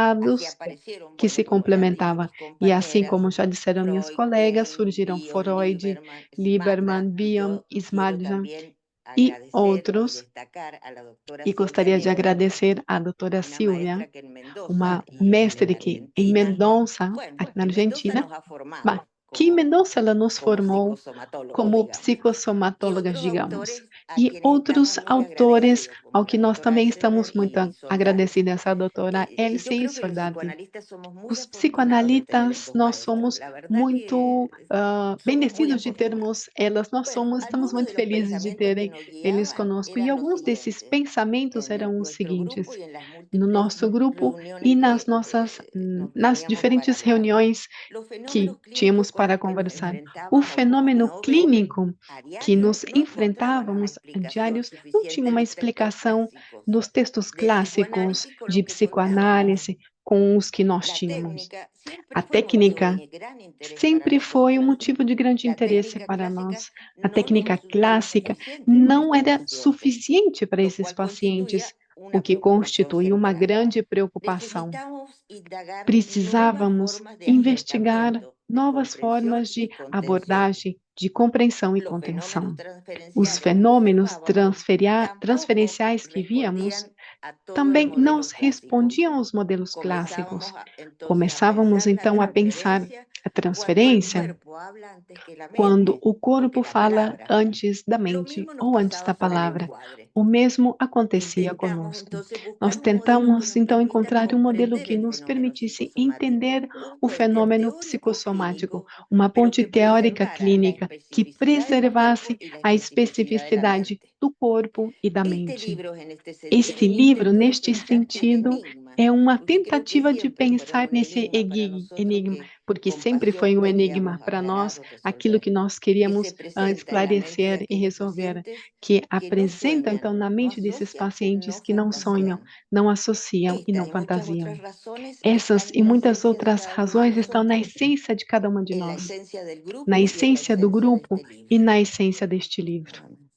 Así entrelaçados, aparecieron, que bueno, se como ya han dicho complementava. mis E assim compañeras, como já disseram minhas Freud, colegas, Kuhn, surgiram Bion, Freud, Lieberman, Lieberman, Smadra, y Bion, yo quiero Smadjan también e agradecer y outros. destacar a la doctora E Silvia gostaria de Nieto, agradecer à doutora una Silvia, maestra que en Mendoza uma y en mestre que em Argentina, Mendonça, bueno, aqui na en Mendoza Argentina, nos ha formado mas que em como, Mendonça ela nos como formou psicosomatólogos, como digamos. Y psicossomatólogas, otros digamos. autores a E quienes outros estamos muy autores agradecidos, como ao la que nós doctora também Alfredo estamos muito y Soldati. agradecidas, a doutora Yo Elsie creo que los Soldati. psicoanalistas somos muy Os afortunados de tener psicoanalistas, estos nós maestros. somos La verdad muito que somos muy bendecidos de afortunados. termos elas, nós Bueno, estamos algunos muito de los felizes de pensamientos que terem nos eles guiaban conosco. E eran los alguns desses siguientes. pensamentos En eram os nuestro grupo seguintes: y en las no múltiples nosso grupo e reuniones nas que nossas, nos nas reuníamos para diferentes hablar. reuniões Los fenómenos que clínicos tínhamos con para los que nos conversar. O enfrentábamos como fenômeno Niobe clínico a que diario nos no encontraban una enfrentávamos explicación diários não suficiente tinha en uma los textos explicação clásicos nos textos de clássicos psicoanálisis con de los que contábamos. psicoanálise com os que nós La tínhamos. técnica siempre A fue motivo técnica de gran interés para sempre foi um nosotras. motivo de grande La interesse técnica para clásica nós. A no nos técnica resultaba clássica suficiente para não estos era pacientes, suficiente para lo esses cual constituía pacientes, una o que preocupación constitui uma central. grande preocupação. Necesitamos indagar nuevas Precisávamos formas de investigar acercamiento, de novas comprensión formas y de contención. abordagem, de compreensão e Los contenção. fenómenos Os transferenciales que fenômenos observábamos tampoco transferenciais que víamos respondían a todos los também não modelos clásicos. respondiam aos modelos Comezábamos clássicos. entonces Começávamos então a pensar a cuando el transferência cuerpo habla antes que la quando mente, o corpo o que la fala palabra. antes da Lo mente mismo nos ou antes da pasaba sobre el palavra. encuadre. O mesmo acontecia Intentamos conosco. entonces buscar Nós un modelo que tentamos nos então permita encontrar um modelo comprender que el nos fenómeno permitisse psicosomático, entender un o puente fenômeno teórico psicossomático, clínico, uma pero ponte que teórica preservara la clínica que especificidad del preservasse cuerpo y la a especificidad de la especificidade mente. do corpo e da Este mente. libro, en este sentido, Este es un livro, intento de neste pensar el sentido, enigma, é uma porque creo que tentativa de siempre fueron pensar un nesse enigma para nosotros enigma, que porque con sempre foi pasión um enigma queríamos para nós, aclarar o aquilo resolver, que nós que queríamos se presenta en la mente de esclarecer e aquellos resolver, pacientes que que no apresenta sueñan, então na no mente desses asocian, pacientes no que não sonham, fantasean. não associam e Estas não y muchas fantasiam. otras razones Essas están e en la muitas esencia de outras cada uno de razões estão na nosotros, essência de cada uma de en la nós, esencia del na grupo y en la essência do esencia de grupo este e libro. na essência deste livro. Nada más.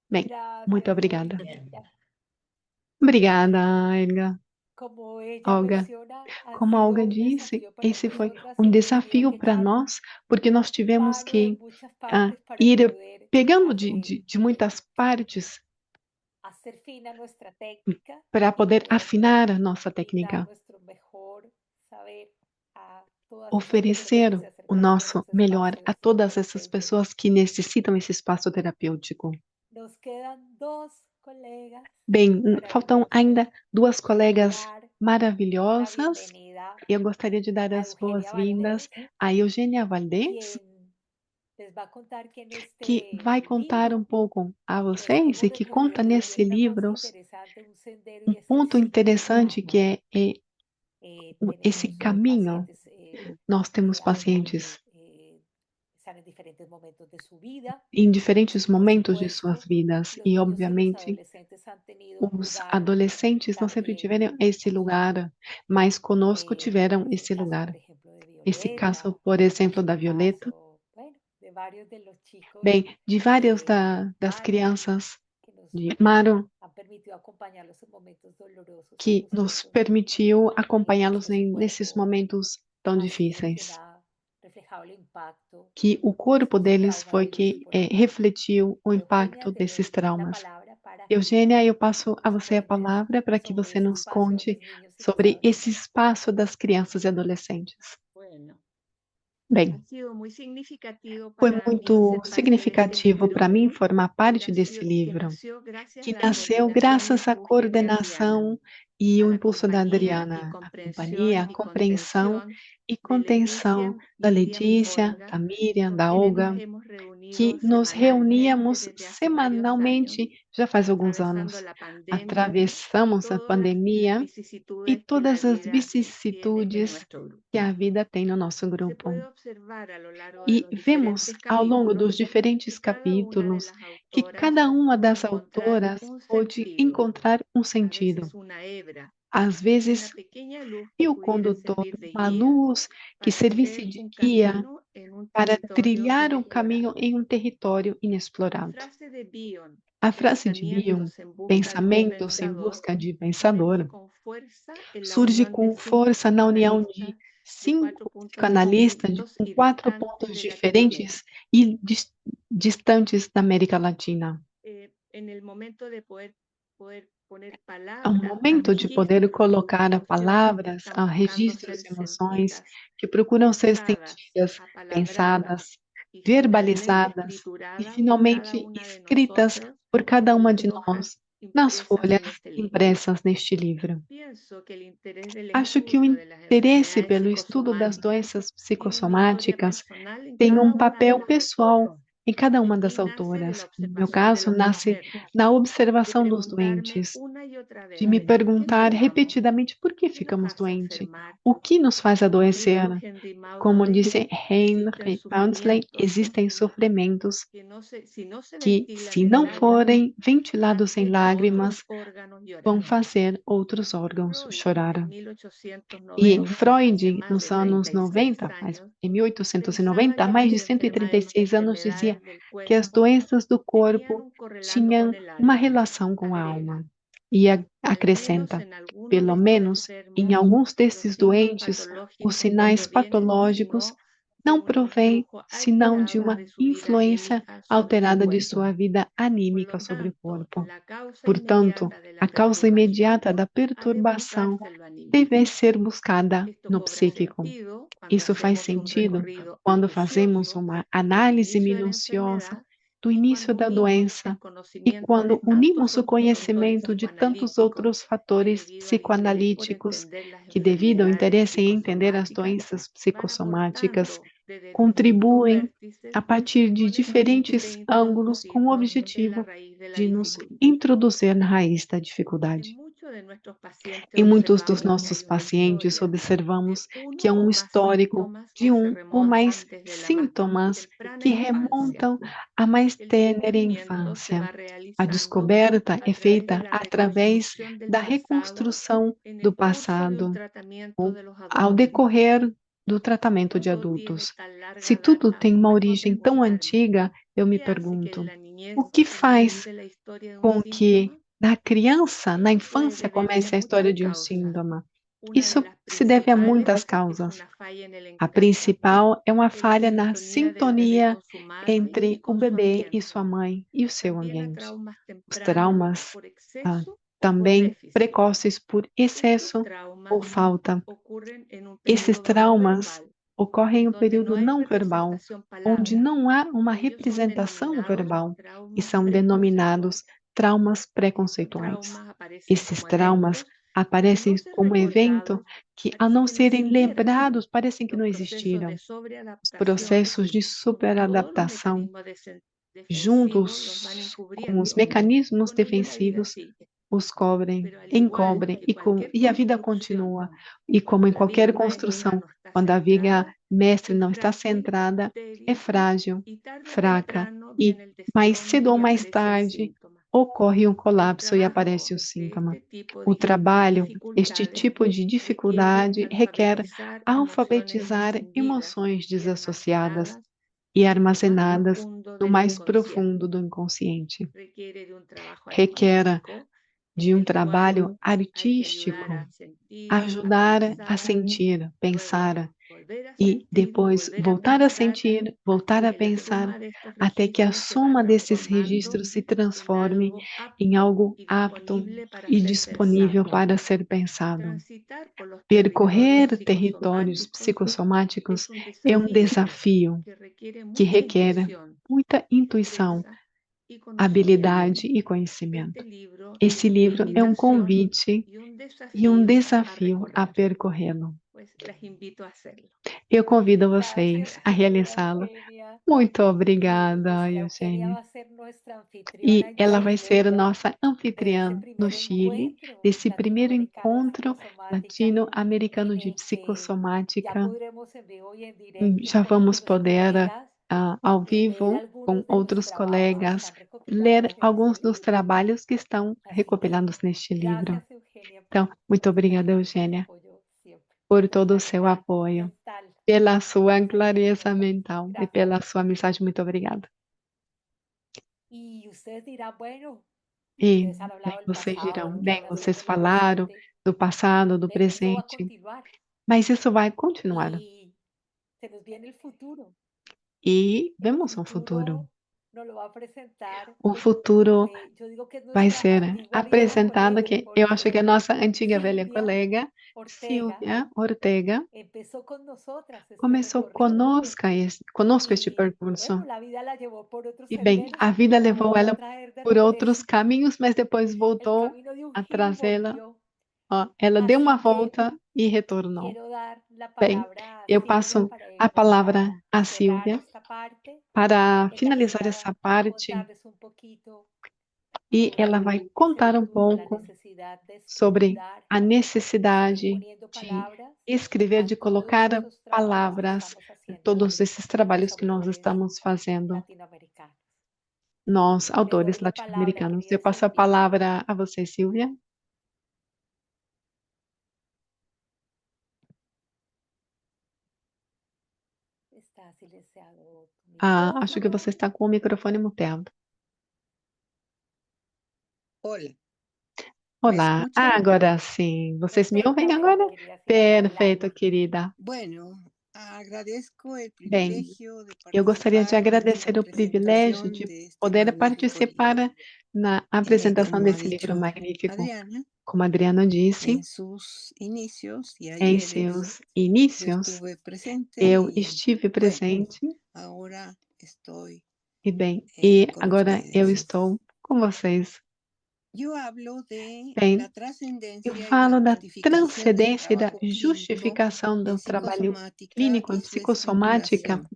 Bem, muito Gracias, obrigada. Olga. Obrigada, Elga. Como ella Olga, menciona, ha como a Olga sido un disse, desafío para esse foi nosotras um y hemos tenido desafio que para echar nós, porque nós tivemos mano de que muchas partes para ir poder pegando hacer, de muitas partes hacer fina nuestra técnica para y poder poder afinar a nossa brindar técnica, nuestro mejor saber a todas esas personas que oferecer se o acercaron a nosso estos melhor a espacios todas essas terapéuticos. pessoas que necessitam esse espaço terapêutico. Nos quedan dos colegas Bem, faltam ainda duas colegas dar la maravilhosas. bienvenida Eu gostaria de dar a as Eugenia boas-vindas Valdés, a Eugênia Valdez, quien les va a contar que en que este vai contar um libro pouco a nos vocês e hemos que conta recorrido nesse y es la más livro interesante, un sendero um y es el ponto interessante psicosomático. que é esse Tenemos caminho. pacientes Nós temos que pacientes están en diferentes momentos de su vida em diferentes y por momentos de supuesto suas vidas los e, niños y los obviamente, adolescentes han tenido un os lugar adolescentes não sempre también tiveram esse aquí. lugar, mas conosco tiveram Es el esse caso, lugar. por ejemplo, de Esse caso, Violeta, por exemplo, el da Violeta, caso, bueno, de varios de los chicos bem, de várias das Maro, crianças que nos de Maro, han permitido acompañarlos en momentos dolorosos que como nos estos, permitiu y acompanhá-los muestra su nesses cuerpo momentos tão ha sido quien difíceis. ha reflejado el impacto Que o de corpo estos deles traumas foi vividos que por ellos. refletiu o Eugenia, impacto te desses doy la traumas. palabra para que Eugênia, eu passo a nos você a cuentes palavra para que sobre você ese nos espacio de conte los niños y los sobre esse adolescentes. espaço das crianças e adolescentes. Bueno, Bem, foi muito significativo para mim formar parte desse livro, que nasceu graças à coordenação e o impulso da Adriana, a companhia, a compreensão e contenção da Letícia, da Miriam, da Olga, que nos reuníamos semanalmente já faz alguns anos. Atravessamos a pandemia e todas as vicissitudes que a vida tem no nosso grupo. E vemos ao longo dos diferentes capítulos que cada uma das autoras pôde encontrar um sentido. Às vezes, e o condutor, uma luz que servisse de guia para trilhar um caminho em um território inexplorado. A frase de Bion, pensamentos em busca de pensador, surge com força na união de 5 psicanalistas com 4 pontos diferentes e distantes da América Latina. É um momento de poder colocar a palavras, a registros de emoções que procuram ser sentidas, pensadas, verbalizadas e finalmente escritas por cada uma de nós nas folhas impressas neste livro. Acho que o interesse pelo estudo das doenças psicossomáticas tem um papel pessoal em cada uma das autoras. No meu caso, nasce na observação dos doentes, de me perguntar repetidamente por que ficamos doentes, o que nos faz adoecer. Como disse Henry Maudsley, existem sofrimentos que, se não forem ventilados em lágrimas, vão fazer outros órgãos chorar. E Freud, nos anos 90, em 1890, há mais de 136 anos, dizia que as doenças do corpo tinham uma relação com a alma. E acrescenta, pelo menos em alguns desses doentes, os sinais patológicos não provém senão de uma influência alterada de sua vida anímica sobre o corpo. Portanto, a causa imediata da perturbação deve ser buscada no psíquico. Isso faz sentido quando fazemos uma análise minuciosa do início da doença e quando unimos o conhecimento de tantos outros fatores psicoanalíticos que, devido ao interesse em entender as doenças psicossomáticas, contribuem a partir de diferentes ângulos com o objetivo de nos introduzir na raiz da dificuldade. Em muitos dos nossos pacientes, observamos que há um histórico de um ou mais sintomas que remontam à mais tênue infância. A descoberta é feita através da reconstrução do passado, ao decorrer do tratamento de adultos. Se tudo tem uma origem tão antiga, eu me pergunto, o que faz com que na criança, na infância, comece a história de um síndrome? Isso se deve a muitas causas. A principal é uma falha na sintonia entre o bebê e sua mãe e o seu ambiente. Os traumas também precoces por excesso ou falta. Esses traumas ocorrem em um período não verbal, onde não há uma representação verbal, e são denominados traumas preconceituais. Esses traumas aparecem como evento que, ao não serem lembrados, parecem que não existiram. Os processos de superadaptação, juntos com os mecanismos defensivos, os encobrem e a vida continua. E como em qualquer construção, quando a viga mestre não está centrada, é frágil, fraca e mais cedo ou mais tarde ocorre um colapso e aparece o síntoma. O trabalho, este tipo de dificuldade requer alfabetizar emoções desassociadas e armazenadas no mais profundo do inconsciente. Requer de um trabalho artístico, ajudar a sentir, pensar e depois voltar a sentir, voltar a pensar, até que a soma desses registros se transforme em algo apto e disponível para ser pensado. Percorrer territórios psicossomáticos é um desafio que requer muita intuição, habilidade e conhecimento. Esse livro é um convite e um desafio a percorrê-lo. Eu convido vocês a realizá-lo. Eugenia. Muito obrigada, Nuestra Eugenia Eugênia. va a ser nuestra anfitriona E en ela vai Chile ser nossa de anfitriã ese no primer Chile, encuentro desse primeiro latinoamericano encontro psicosomática latino-americano en de el que ya psicossomática. podremos en vivo y en directo Já con vamos nuestros poder, colegas ao leer vivo, com algunos de los outros trabajos que colegas, están recopilados ler en alguns este dos libro. trabalhos que estão Así que recopilados neste livro. gracias, Eugenia, Então, muito obrigada, por tu Eugênia, apoyo siempre, por tu todo o seu claridad apoio, mental. pela sua Esa clareza maravillosa. mental e Gracias. pela sua mensagem. Muito obrigada. Y ustedes dirán, bueno, E ustedes han hablado bem, del vocês pasado, dirão, lo que bem, van a hacer vocês en el falaram presente, do passado, do pero eso va a presente, continuar mas isso vai continuar. y se nos viene el futuro. E El vemos um futuro. nos lo va a presentar, O futuro yo digo que es vai nuestra ser antigua vieja apresentado, colega, que eu acho que é a porque nossa antiga velha Silvia colega, Ortega Silvia Ortega, empezó con nosotras este começou recorrido conosco este y percurso. bueno, la vida la llevou por otros E bem, senderos a y vida nos la levou volvió a ela traer de por outros regreso. caminhos, mas depois El voltou camino de un a giro trazê-la. volvió. Ó, ela deu Así uma que volta e retornou. quiero dar la Bem, palabra a eu Silvia passo para a ella, palavra para a cerrar Silvia esta parte. para Ella finalizar querrá essa parte contarles un poquito e ela sobre vai ese contar um futuro, la pouco necesidad de sobre estructurar a y seguir necessidade poniendo de palabras escrever, a de todos colocar esos trabajos que palavras estamos em haciendo todos esses los trabalhos que nós autores estamos fazendo, latinoamericanos. nós, Les autores doy la palabra, latino-americanos. querida Eu passo a Silvia. palavra a você, Silvia. Está silenciado tu Acho que você está com o microfone muteado. Hola, Olá, escuchan? agora sim. Vocês me ouvem perfectamente, agora? querida Silvia. Perfeito, querida. Bueno, agradezco el Bem, privilegio de eu gostaria de participar en esta agradecer o privilégio presentación de de este poder magnífico libro. participar na apresentação Como ha desse livro dicho magnífico. Adriana, Como a Adriana disse, en sus inicios y em ayeres, seus yo inícios, estuve presente eu y estive bueno, presente ahora estoy e bem, e con agora eu ustedes. estou com vocês. Yo hablo de Bem, la eu trascendencia y falo da justificación del transcendência e da trabajo clínico justificação do en trabalho psicosomática clínico y em su psicossomática escrituración.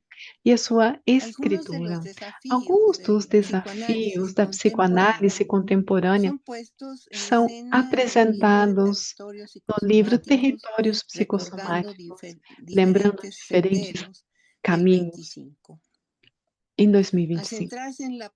e a sua Algunos de los escritura. Alguns desafíos dos del desafios psicoanálisis da psicoanálise contemporânea son puestos en são escena en el libro apresentados Territorios no livro Psicosomáticos, Territórios recordando Psicossomáticos, lembrando diferentes diferentes senderos del caminhos 25. em Al 2025. centrarse en la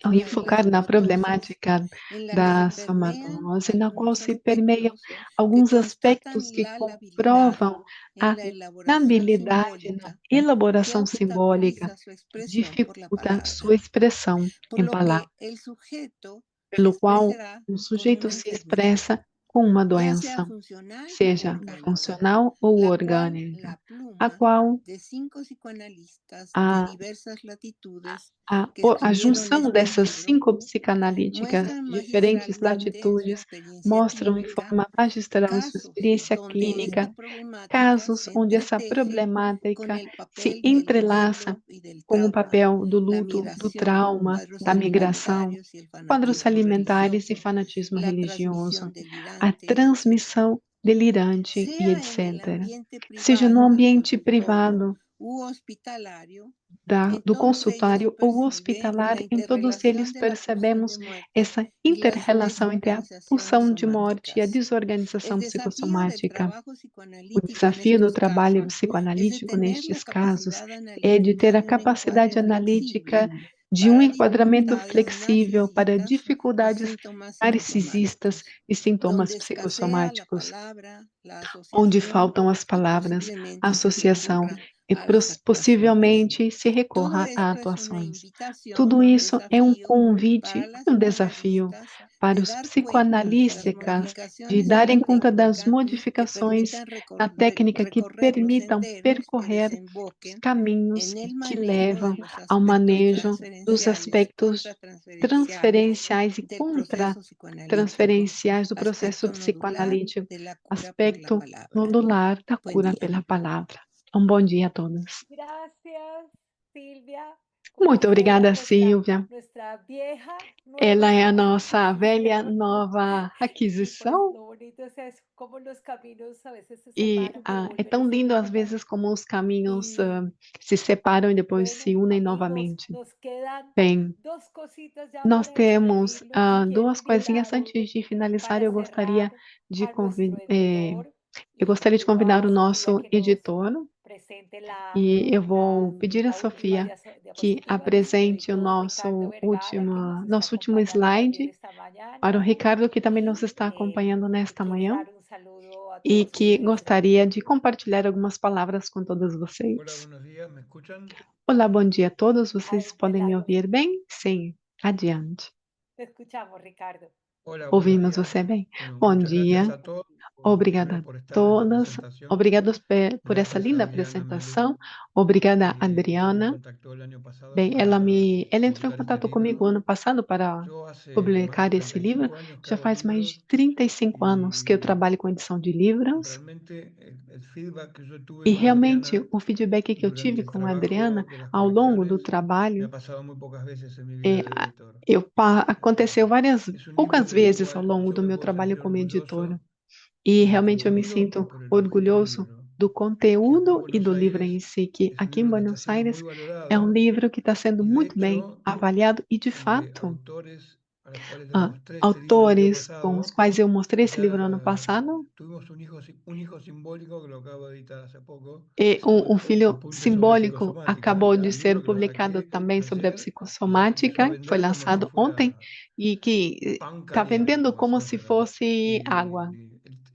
Ao problemática de la enfocar na somatosis, problemática en la da que se permean somatose, na qual algunos se permeiam aspectos que alguns constatan aspectos que la labilidad comprovam a en la elaboración labilidade na simbólica que elaboração simbólica, obstaculiza su expresión por la dificulta palabra, sua expressão por em lo que palavras, el sujeto se pelo qual expresará o con sujeito una se enfermedad, expressa com uma ya sea doença, funcional o seja orgánica, funcional ou la cual orgânica, la a pluma qual de 5 psicoanalistas de a, diversas latitudes que a escribieron junção este dessas libro 5 psicanalíticas, muestran diferentes magistralmente en su latitudes, experiencia mostram em clínica forma magistral em sua casos experiência donde esta clínica problemática casos se onde essa entreteje con problemática el se papel del entrelaça duelo y del com o trauma, papel do la luto, do migración, trauma, cuadros da migração, alimentarios y el quadros fanatismo alimentares e religioso, fanatismo la religioso, transmisión a delirante, etc. transmissão delirante e Sea en el etc. ambiente Seja no privado del ambiente consultorio privado u hospitalario, do en todos ellos consultório ou perciben la hospitalar, em todos eles interrelación de la pulsión percebemos de muerte essa y la inter-relação entre a desorganización pulsão de morte e a somáticas. El desorganização desafío del psicossomática. trabajo O psicoanalítico en desafio do estos trabalho casos es de psicoanalítico tener la nestes casos capacidad é de ter analítica a de un capacidade encuadre analítica flexible de um para enquadramento dificultades flexível para narcisistas y dificuldades síntomas narcisistas psicosomáticos, e sintomas donde escasea la psicossomáticos, palabra, la onde asociación faltam as y palavras, a posiblemente se associação recurra e a las actuaciones. possivelmente se Todo recorra a esto es una atuações. invitación, Tudo un isso é um desafío convite, para las um desafio psicoanalistas para de os dar cuenta de estas psicoanalistas de modificaciones en darem la conta das técnica que modificações permitan na técnica que recorrer los permitam senderos que percorrer os desemboquen caminhos en el que manejo levam de los ao aspectos manejo dos transferenciales, aspectos contratransferenciales transferenciais e del proceso psicoanalítico, contra-transferenciais do processo aspecto nodular psicoanalítico, de la cura por la aspecto palabra. nodular da Buen cura día. pela palavra. Bom dia a todos. Gracias, Silvia. Muito Como obrigada, nuestra, Silvia. nuestra vieja Ela é a nueva nossa velha adquisición. nova Y pues aquisição. lo bonito es como los caminos a veces se E separan, pero é vuelven tão a se lindo às encontrar. vezes como os caminhos Y se separam e depois se bueno, unem amigos, novamente. nos quedan Bem, dos cositas ya nós para temos despedirnos. Quiero duas coisinhas invitar antes de finalizar. para Eu gostaria cerrar de a nuestro convidar, editor eu gostaria de y pido convidar o a Sofía nosso que nos editor presente e eu vou pedir a la última Sofia que diapositiva, nuestro apresente o editor Ricardo nosso Vergara, que nos está nosso último acompañando también slide esta mañana. para o Ricardo, que também nos Y está acompanhando que nesta quiere manhã dar un saludo a e todos que ustedes. gostaria de compartilhar algumas palavras com todos Hola, vocês. buenos días, ¿me escuchan? Olá, bom dia a todos. Vocês podem me Adelante. ouvir bem? Sim, adiante. Te escuchamos, Ricardo. Hola, buenos Ouvimos días. você bem. Bueno, Bom muchas gracias dia. a todos Obrigada por a estar en esta todas. presentación. Obrigados por essa Gracias a linda Adriana apresentação. Obrigada, Melú, que me Adriana. contactó el año pasado Bem, para ela entrou em publicar este contato libro. comigo ano passado para Yo hace más publicar de esse livro. 35 años que Já hago faz mais libros de 35 anos que eu trabalho com edição de livros. realmente el feedback que yo tuve E con realmente Adriana o feedback que eu durante tive el com a Adriana trabajo de las ao longo do correcciones me trabalho ha pasado muy pocas veces en mi vida de editor. aconteceu Es un poucas libro con el vezes ao cual longo yo do me meu puedo trabalho sentir como orgulloso editora. E del realmente eu me contenido y sinto por el objeto del orgulhoso libro. do conteúdo Acá e en do Buenos livro em Aires si, que es un aqui em libro que Buenos está siendo Aires muy é um valorado livro que está sendo y de muito bem hecho avaliado e, de de fato, autores a los cuales les mostré este libro el año autores com os pasado, quais eu mostrei esse livro ano ya passado, tuvimos un hijo simbólico que lo acabo de editar hace poco, e filho Apuntes sobre simbólico psicosomática, acabou de un ser libro que lo publicado saqué também sobre a ayer y empezó a psicossomática, que foi vender como si lançado ontem fuera e que pan está caliente, vendendo como decimos se acá. fosse água.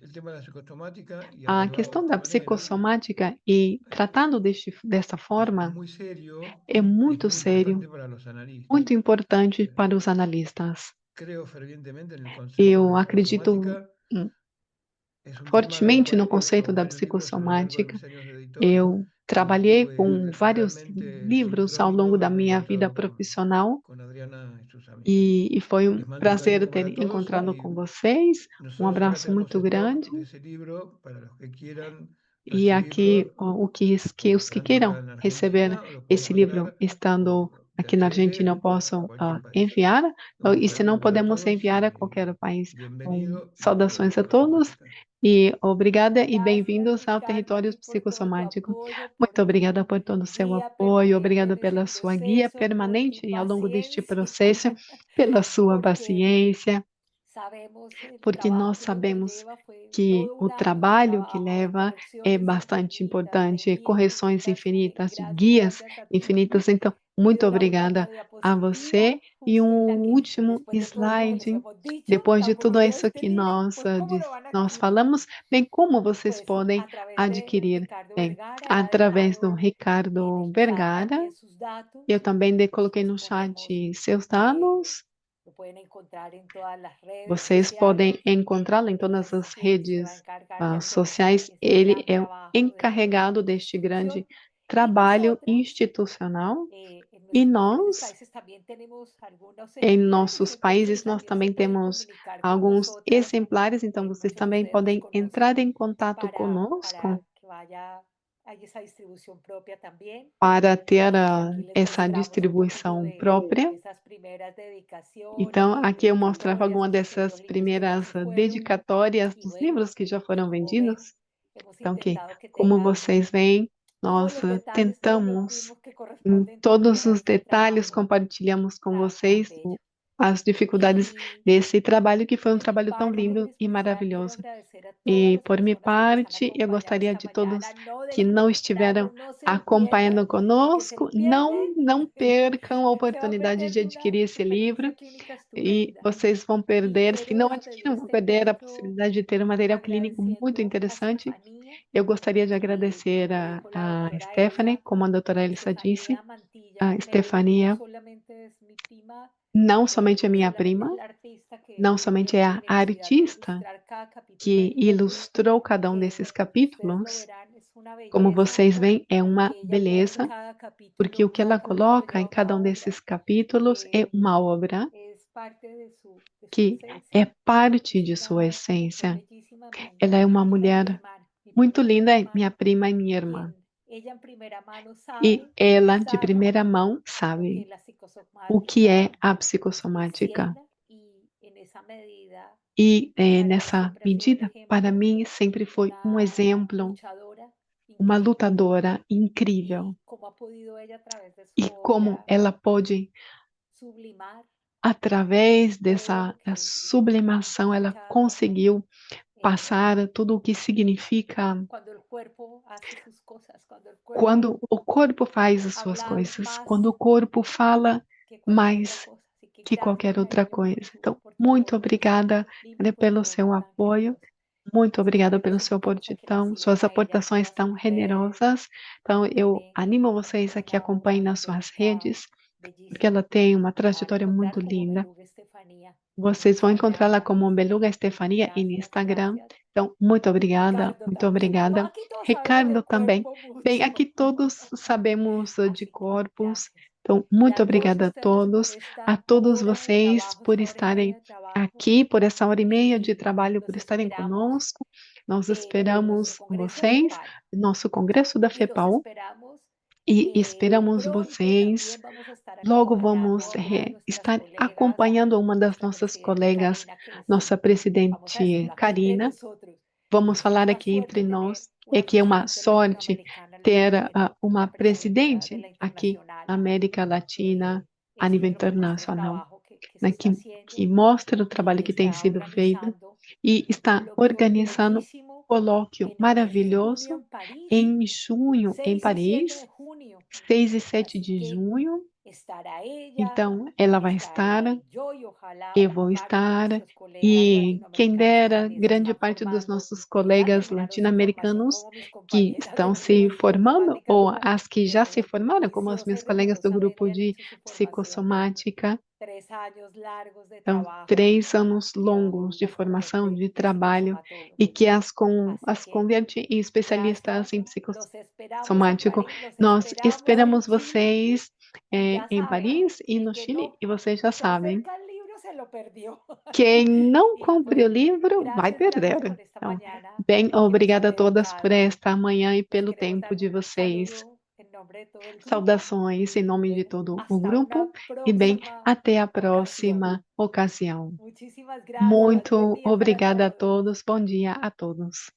El tema de la psicosomática y A abordado de questão esta da manera psicossomática e tratado dessa es forma muy serio é y es muito muy sério, importante para los analistas. muito importante para os analistas. Creo fervientemente en el concepto Eu de acredito psicosomática. Es un tema fortemente no del cual he conceito escrito da varios libros a lo largo de psicossomática. mis años de editor Eu trabalhei tuve com vários realmente livros ao longo sincrónico y da muy minha vida encontrado profissional con Adriana y sus amigas. e foi Les mando un prazer cariño ter para todos encontrado y com vocês. nosotros acá Abraço tenemos muito stock grande. de ese libro para los que quieran E aqui, recibirlo, os que estando queiram acá en receber Argentina, o lo pueden esse livro mandar estando por aqui na Argentina, DHL eu posso a cualquier país. enviar, Un e se não, saludo para podemos todos enviar a y qualquer país. bienvenido y Saudações a por todos supuesto. e obrigada e Gracias, bem-vindos ao Ricardo, território a ti por todo tu psicossomático. apoyo, por Muito obrigada tu por todo o seu guía apoio, permanente obrigada en este pela sua guia proceso, por tu permanente ao longo deste paciencia, processo, pela sua porque paciência, sabemos el porque trabajo nós que nos sabemos conlleva, fue que todo o un año de trabalho que trabajo, de leva é correcciones bastante infinitas, de importante, guías correções infinitas. infinitas, guias Gracias a ti. infinitas. Então, muito Pido la última obrigada a você. diapositiva, E la um que último después de todo esto que les slide, hemos dicho, depois la de tudo oportunidad de isso este que libro, pues ¿cómo lo van a nós adquirir? falamos, bem, como vocês Pues podem a través de adquirir? Ricardo Bem, Vergara, él ha através do dejado en Ricardo el chat Vergara. también sus datos. Eu também coloquei no Los ponemos, chat seus dados. lo pueden encontrar en todas las redes Vocês podem sociales. encontrá-lo em Él todas es as quien se va a redes encargar de hacer sociais. ese Ele gran é o trabajo de encarregado deste grande distribución. Y trabalho nosotras, institucional. en E nuestros diferentes nós, países también tenemos algunos em ejemplares, nossos países, entonces nós también se também pueden temos comunicar con alguns nosotras. exemplares, então vocês Muchos de também ustedes nos podem conocen entrar em contato para conosco que vaya a esa distribución propia también. para ter Aquí les essa mostramos un poquito distribuição própria. de esas primeras Então, dedicaciones, aqui eu mostrava dedicatorias alguma de estos dessas primeros libros que ya primeiras se fueron. dedicatórias Y dos bueno, livros que já foram como ven, vendidos. hemos Então, intentado que como tengan vocês veem, todos nós los detalles, todos los tentamos, mismos que em corresponden todos también a os este detalhes, trabajo compartilhamos com tan vocês bello. as dificuldades Y desse trabalho, que foi um de mi trabalho tão parte lindo e especial, quiero maravilhoso. agradecer a todas E, las por minha personas que nos han parte, eu acompañado gostaria esta de todos mañana. No que dejen não de estiveram comprarlo, no se lo acompanhando pierdan, porque se conosco, lo pierden, não percam a se va a oportunidade perder de de una adquirir esse livro. experiencia clínica E estupenda. vocês vão Y perder, se não queremos adquirirem, desde vão este perder a encuentro possibilidade de ter um material clínico muito agradeciendo a interessante. Estefanía eu gostaria de agradecer a Stephanie, como a doutora Elisa disse, a Estefania não somente é minha prima, não somente é a artista que ilustrou cada um desses capítulos, como vocês veem, é uma beleza, porque o que ela coloca em cada um desses capítulos é uma obra que é parte de sua essência. Ela é uma mulher muito linda, é minha prima e minha irmã. E ela, de primeira mão, sabe o que é a psicossomática. E nessa medida, para mim, sempre foi um exemplo, uma lutadora incrível. E como ela pôde, através dessa sublimação, ela conseguiu passar tudo o que significa quando o corpo faz as suas coisas, quando o corpo fala mais que qualquer outra coisa. Então, muito obrigada, né, pelo seu apoio, muito obrigada pelo seu aportão, suas aportações tão generosas. Então, eu animo vocês a que acompanhem nas suas redes, porque ela tem uma trajetória muito linda. Vocês vão encontrá-la como Beluga Estefania no Instagram. Então, muito obrigada, muito obrigada. Ricardo também. Bem, aqui todos sabemos de corpos. Então, muito obrigada a todos vocês por estarem aqui, por essa hora e meia de trabalho, por estarem conosco. Nós esperamos vocês no nosso congresso da FEPAL e esperamos vocês. Logo vamos estar acompanhando uma das nossas colegas, nossa presidente Karina. Vamos falar aqui entre nós, é que é uma sorte ter uma presidente aqui na América Latina, a nível internacional, né, que mostra o trabalho que tem sido feito e está organizando um colóquio maravilhoso em junho, em Paris, 6 e 7 de junho. Então, ela vai estar, eu vou estar, e quem dera, grande parte dos nossos colegas latino-americanos que estão se formando, ou as que já se formaram, como as minhas colegas do grupo de psicossomática. Então, 3 anos longos de formação, de trabalho, e que as converte em especialistas em psicossomático. Nós esperamos vocês em Paris e no Chile, e vocês já sabem. Quem não compre o livro vai perder. Então, bem, obrigada a todas por esta manhã e pelo tempo de vocês. Saudações em nome de todo o grupo e bem, até a próxima ocasião. Muito obrigada a todos, bom dia a todos.